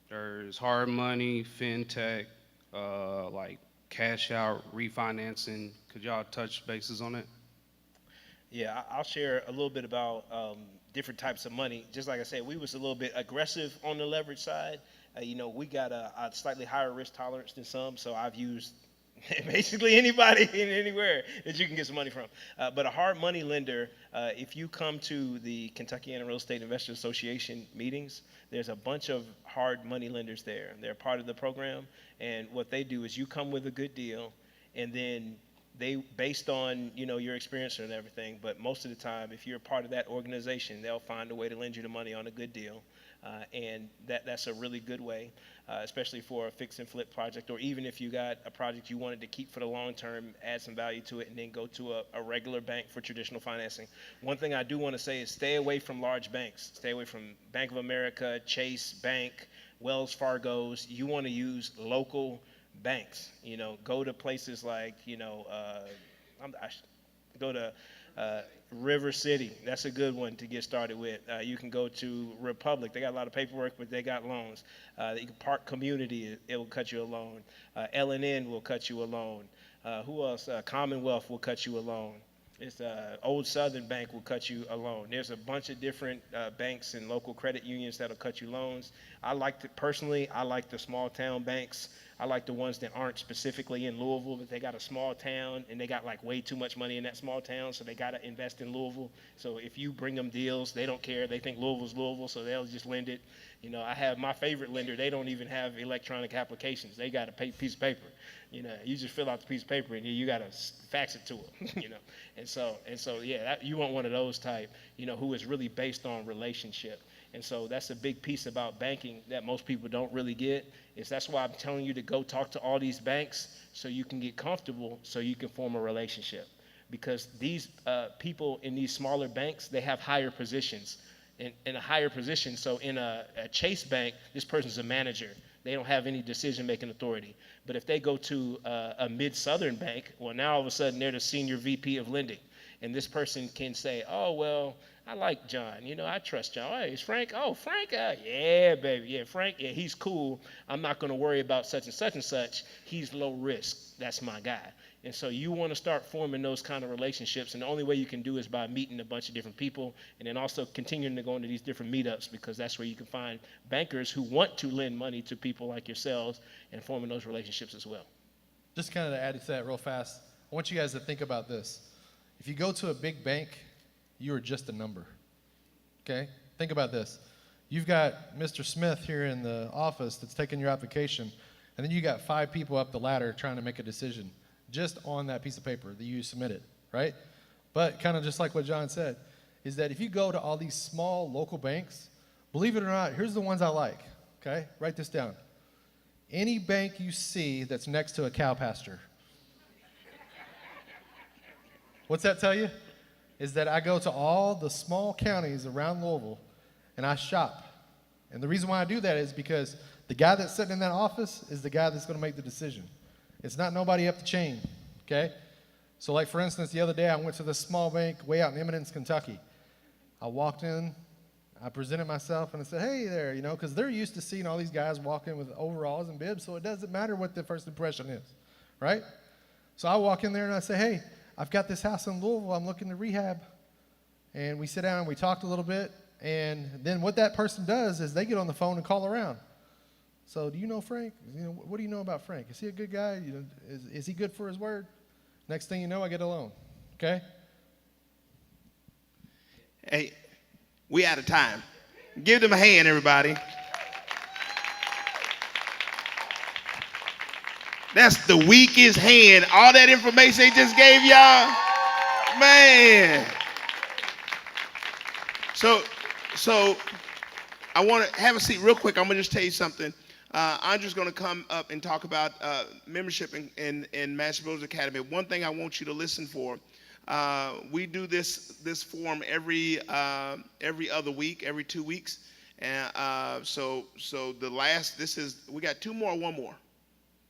there's hard money, fintech, like cash out, refinancing. Could y'all touch bases on it? Yeah, I'll share a little bit about different types of money. Just like I said, we was a little bit aggressive on the leverage side. We got a slightly higher risk tolerance than some, so I've used basically anybody and anywhere that you can get some money from. But a hard money lender, if you come to the Kentucky Real Estate Investors Association meetings, there's a bunch of hard money lenders there. They're part of the program, and what they do is you come with a good deal, and then they, based on your experience and everything, but most of the time, if you're a part of that organization, they'll find a way to lend you the money on a good deal, and that's a really good way, especially for a fix and flip project, or even if you got a project you wanted to keep for the long term, add some value to it, and then go to a regular bank for traditional financing. One thing I do want to say is stay away from large banks. Stay away from Bank of America, Chase Bank, Wells Fargo's. You want to use local banks. Go to places like go to River City. That's a good one to get started with. You can go to Republic. They got a lot of paperwork, but they got loans. You can Park Community. It will cut you a loan. L&N will cut you a loan. Who else? Commonwealth will cut you a loan. It's Old Southern Bank will cut you a loan. There's a bunch of different banks and local credit unions that'll cut you loans. I like the small town banks. I like the ones that aren't specifically in Louisville, but they got a small town and they got like way too much money in that small town, so they got to invest in Louisville. So if you bring them deals, they don't care. They think Louisville's Louisville, so they'll just lend it. I have my favorite lender. They don't even have electronic applications. They got a piece of paper. You just fill out the piece of paper and you got to fax it to them. And so yeah, you want one of those type, who is really based on relationship. And so that's a big piece about banking that most people don't really get. That's why I'm telling you to go talk to all these banks so you can get comfortable, so you can form a relationship. Because these people in these smaller banks, they have higher positions. In a higher position, so in a Chase Bank, this person's a manager. They don't have any decision-making authority. But if they go to a mid-southern bank, well, now all of a sudden they're the senior VP of lending. And this person can say, oh, well, I like John. I trust John. Oh, hey, is Frank? Oh, Frank? Yeah, baby. Yeah, Frank. Yeah, he's cool. I'm not going to worry about such and such and such. He's low risk. That's my guy. And so you want to start forming those kind of relationships. And the only way you can do is by meeting a bunch of different people, and then also continuing to go into these different meetups, because that's where you can find bankers who want to lend money to people like yourselves and forming those relationships as well. Just kind of to add to that real fast, I want you guys to think about this. If you go to a big bank, you are just a number, okay? Think about this. You've got Mr. Smith here in the office that's taking your application, and then you got 5 people up the ladder trying to make a decision just on that piece of paper that you submitted, right? But kind of just like what John said, is that if you go to all these small local banks, believe it or not, here's the ones I like, okay? Write this down. Any bank you see that's next to a cow pasture. What's that tell you? Is that I go to all the small counties around Louisville and I shop. And the reason why I do that is because the guy that's sitting in that office is the guy that's going to make the decision. It's not nobody up the chain, okay? So like for instance, the other day I went to this small bank way out in Eminence, Kentucky. I walked in, I presented myself and I said, hey there, because they're used to seeing all these guys walk in with overalls and bibs, so it doesn't matter what the first impression is, right? So I walk in there and I say, hey, I've got this house in Louisville I'm looking to rehab. And we sit down and we talked a little bit, and then what that person does is they get on the phone and call around. So do you know Frank? What do you know about Frank? Is he a good guy? Is he good for his word? Next thing you know, I get a loan, okay? Hey, we out of time. Give them a hand, everybody. That's the weakest hand. All that information they just gave y'all, man. So I want to have a seat real quick. I'm going to just tell you something. Andrew's going to come up and talk about membership in Master Builders Academy. One thing I want you to listen for, We do this forum every other week, every 2 weeks, and so we got two more, one more.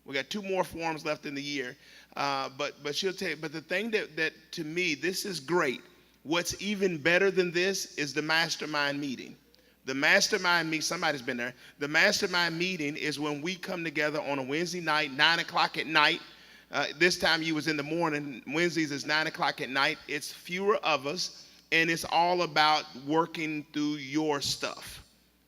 We got 2 more forums left in the year, but she'll tell you. But the thing that to me, this is great. What's even better than this is the mastermind meeting. The mastermind meeting, somebody's been there. The mastermind meeting is when we come together on a Wednesday night, 9 o'clock at night. This time you was in the morning. Wednesdays is 9 o'clock at night. It's fewer of us, and it's all about working through your stuff.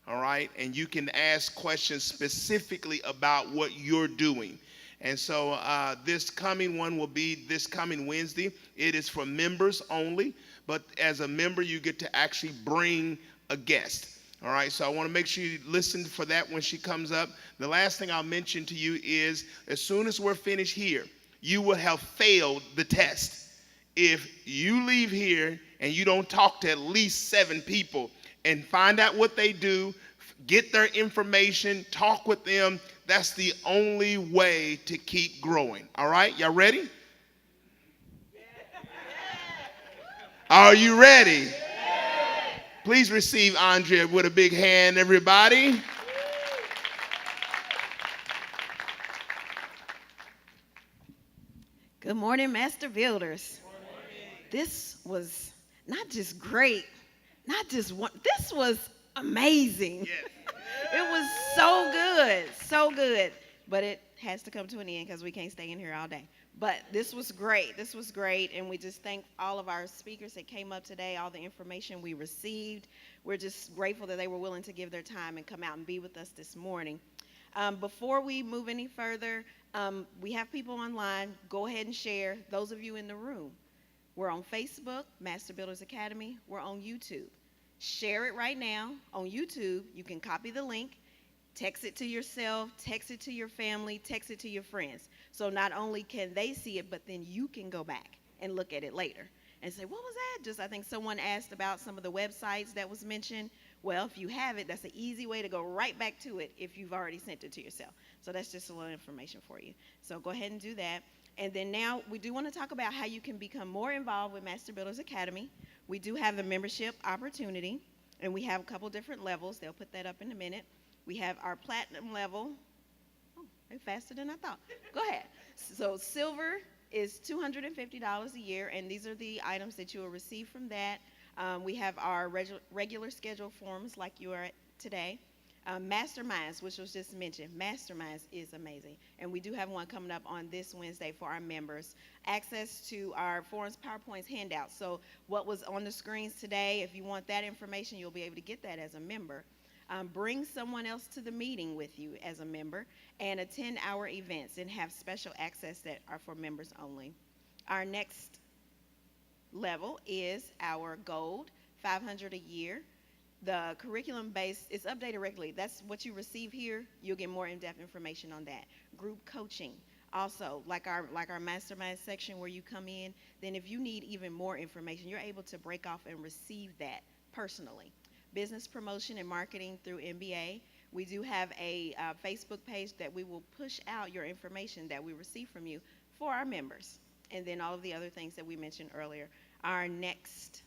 All right, and you can ask questions specifically about what you're doing. And so this coming one will be this coming Wednesday. It is for members only, but as a member, you get to actually bring a guest. All right, so I want to make sure you listen for that when she comes up. The last thing I'll mention to you is, as soon as we're finished here, you will have failed the test. If you leave here and you don't talk to at least 7 people and find out what they do, get their information, talk with them, that's the only way to keep growing. All right, y'all ready? Are you ready? Please receive Andrea with a big hand, everybody. Good morning, Master Builders. This was not just great, not just one, this was amazing. It was so good. But it has to come to an end because we can't stay in here all day. But this was great, and we just thank all of our speakers that came up today, all the information we received. We're just grateful that they were willing to give their time and come out and be with us this morning. Before we move any further, we have people online. Go ahead and share. Those of you in the room, we're on Facebook, Master Builders Academy. We're on YouTube. Share it right now on YouTube. You can copy the link, text it to yourself, text it to your family, text it to your friends. So not only can they see it, but then you can go back and look at it later and say, what was that? I think someone asked about some of the websites that was mentioned. Well, if you have it, that's an easy way to go right back to it if you've already sent it to yourself. So that's just a little information for you. So go ahead and do that. And then now we do want to talk about how you can become more involved with Master Builders Academy. We do have a membership opportunity, and we have a couple different levels. They'll put that up in a minute. We have our platinum level. Oh, they're faster than I thought. Go ahead. So silver is $250 a year, and these are the items that you will receive from that. We have our regular schedule forums like you are today. Masterminds, which was just mentioned. Masterminds is amazing. And we do have one coming up on this Wednesday for our members. Access to our forums, PowerPoints, handouts. So what was on the screens today, if you want that information, you'll be able to get that as a member. Bring someone else to the meeting with you as a member, and attend our events and have special access that are for members only. Our next level is our gold, $500 a year. The curriculum base is updated regularly. That's what you receive here. You'll get more in-depth information on that. Group coaching, also like our mastermind section where you come in. Then if you need even more information, you're able to break off and receive that personally. Business promotion and marketing through MBA. We do have a Facebook page that we will push out your information that we receive from you for our members. And then all of the other things that we mentioned earlier. Our next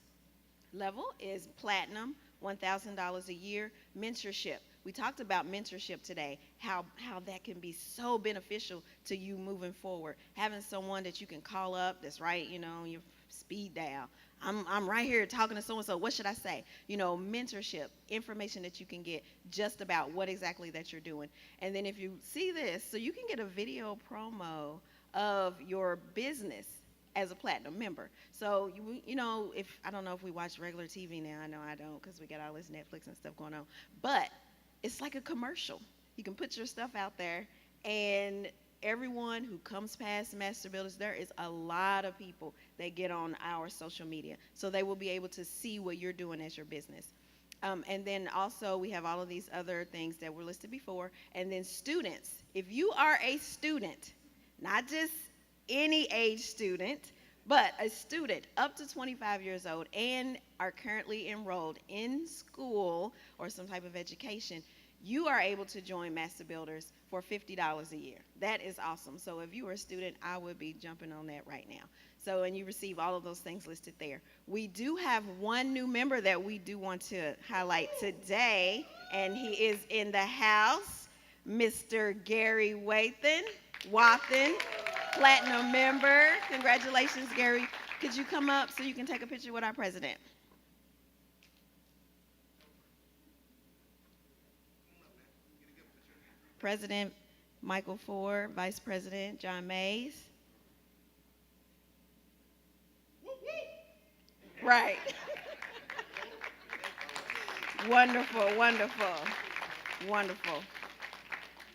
level is platinum, $1,000 a year. Mentorship. We talked about mentorship today, how that can be so beneficial to you moving forward. Having someone that you can call up that's right, on your speed dial. I'm right here talking to so-and-so. What should I say? Mentorship, information that you can get just about what exactly that you're doing. And then if you see this, so you can get a video promo of your business as a platinum member. So, if I don't know if we watch regular TV now. I know I don't because we got all this Netflix and stuff going on. But it's like a commercial. You can put your stuff out there, and everyone who comes past Master Builders, there is a lot of people that get on our social media. So they will be able to see what you're doing as your business. And then also we have all of these other things that were listed before. And then students, if you are a student, not just any age student, but a student up to 25 years old and are currently enrolled in school or some type of education, you are able to join Master Builders for $50 a year. That is awesome. So if you are a student, I would be jumping on that right now. So, and you receive all of those things listed there. We do have one new member that we do want to highlight today, and he is in the house, Mr. Gary Wathen, platinum member. Congratulations, Gary. Could you come up so you can take a picture with our president? President Michael Ford, Vice President John Mays. Right. Wonderful, wonderful, wonderful.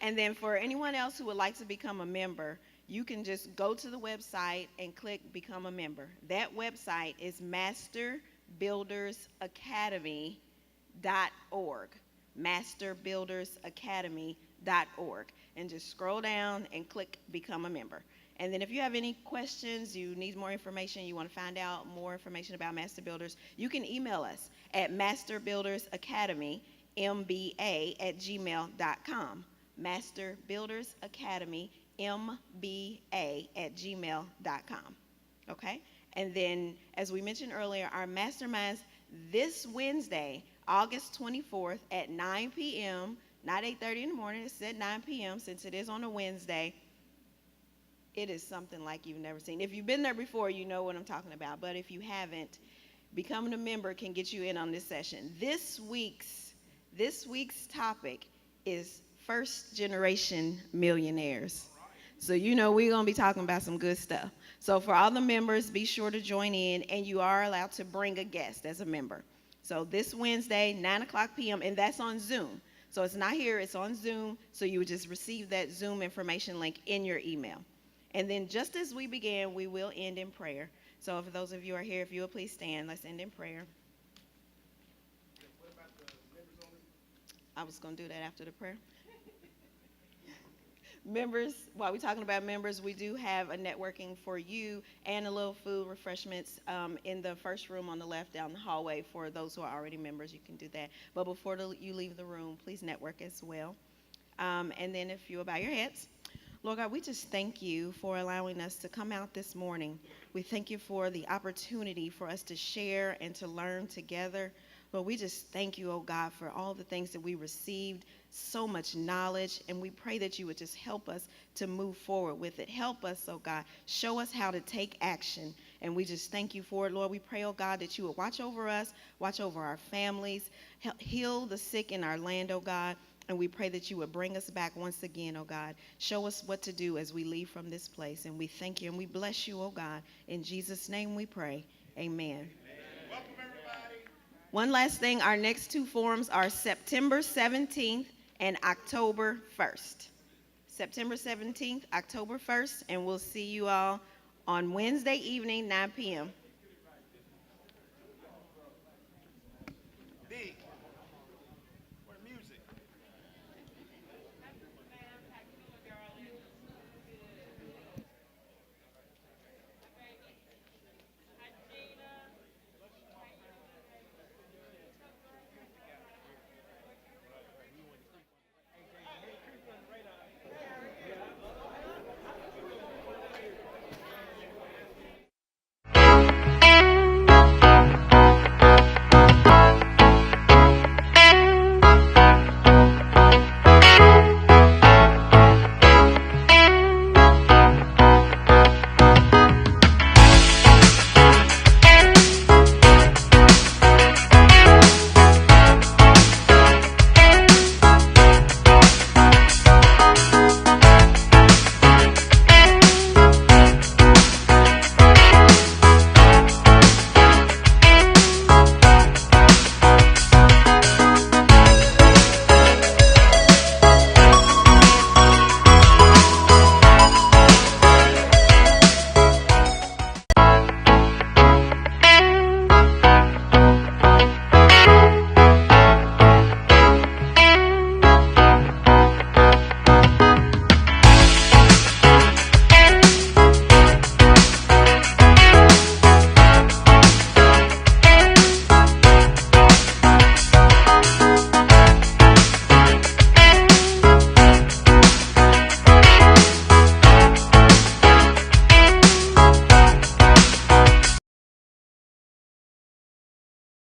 And then for anyone else who would like to become a member, you can just go to the website and click Become a Member. That website is masterbuildersacademy.org. masterbuildersacademy.org. And just scroll down and click Become a Member. And then if you have any questions, you need more information, you want to find out more information about Master Builders, you can email us at masterbuildersacademymba@gmail.com. masterbuildersacademymba@gmail.com. Okay? And then, as we mentioned earlier, our masterminds this Wednesday, August 24th at 9 p.m., not 8:30 in the morning, it's at 9 p.m. since it is on a Wednesday. It is something like you've never seen. If you've been there before, you know what I'm talking about. But if you haven't, becoming a member can get you in on this session. This week's topic is first generation millionaires. So you know we're going to be talking about some good stuff. So for all the members, be sure to join in, and you are allowed to bring a guest as a member. So this Wednesday, 9 o'clock p.m., and that's on Zoom. So it's not here, it's on Zoom. So you would just receive that Zoom information link in your email. And then just as we began, we will end in prayer. So for those of you who are here, if you will please stand, let's end in prayer. I was going to do that after the prayer. Members, while we're talking about members, we do have a networking for you and a little food refreshments in the first room on the left down the hallway. For those who are already members, you can do that. But before you leave the room, please network as well. And then if you will bow your heads. Lord God, we just thank you for allowing us to come out this morning. We thank you for the opportunity for us to share and to learn together. Lord, we just thank you, oh God, for all the things that we received, so much knowledge, and we pray that you would just help us to move forward with it. Help us, oh God. Show us how to take action, and we just thank you for it, Lord. We pray, oh God, that you would watch over us, watch over our families, heal the sick in our land, oh God. And we pray that you would bring us back once again, oh God. Show us what to do as we leave from this place. And we thank you and we bless you, oh God. In Jesus' name we pray. Amen. Welcome, everybody. One last thing, our next two forums are September 17th and October 1st. September 17th, October 1st, and we'll see you all on Wednesday evening, 9 p.m.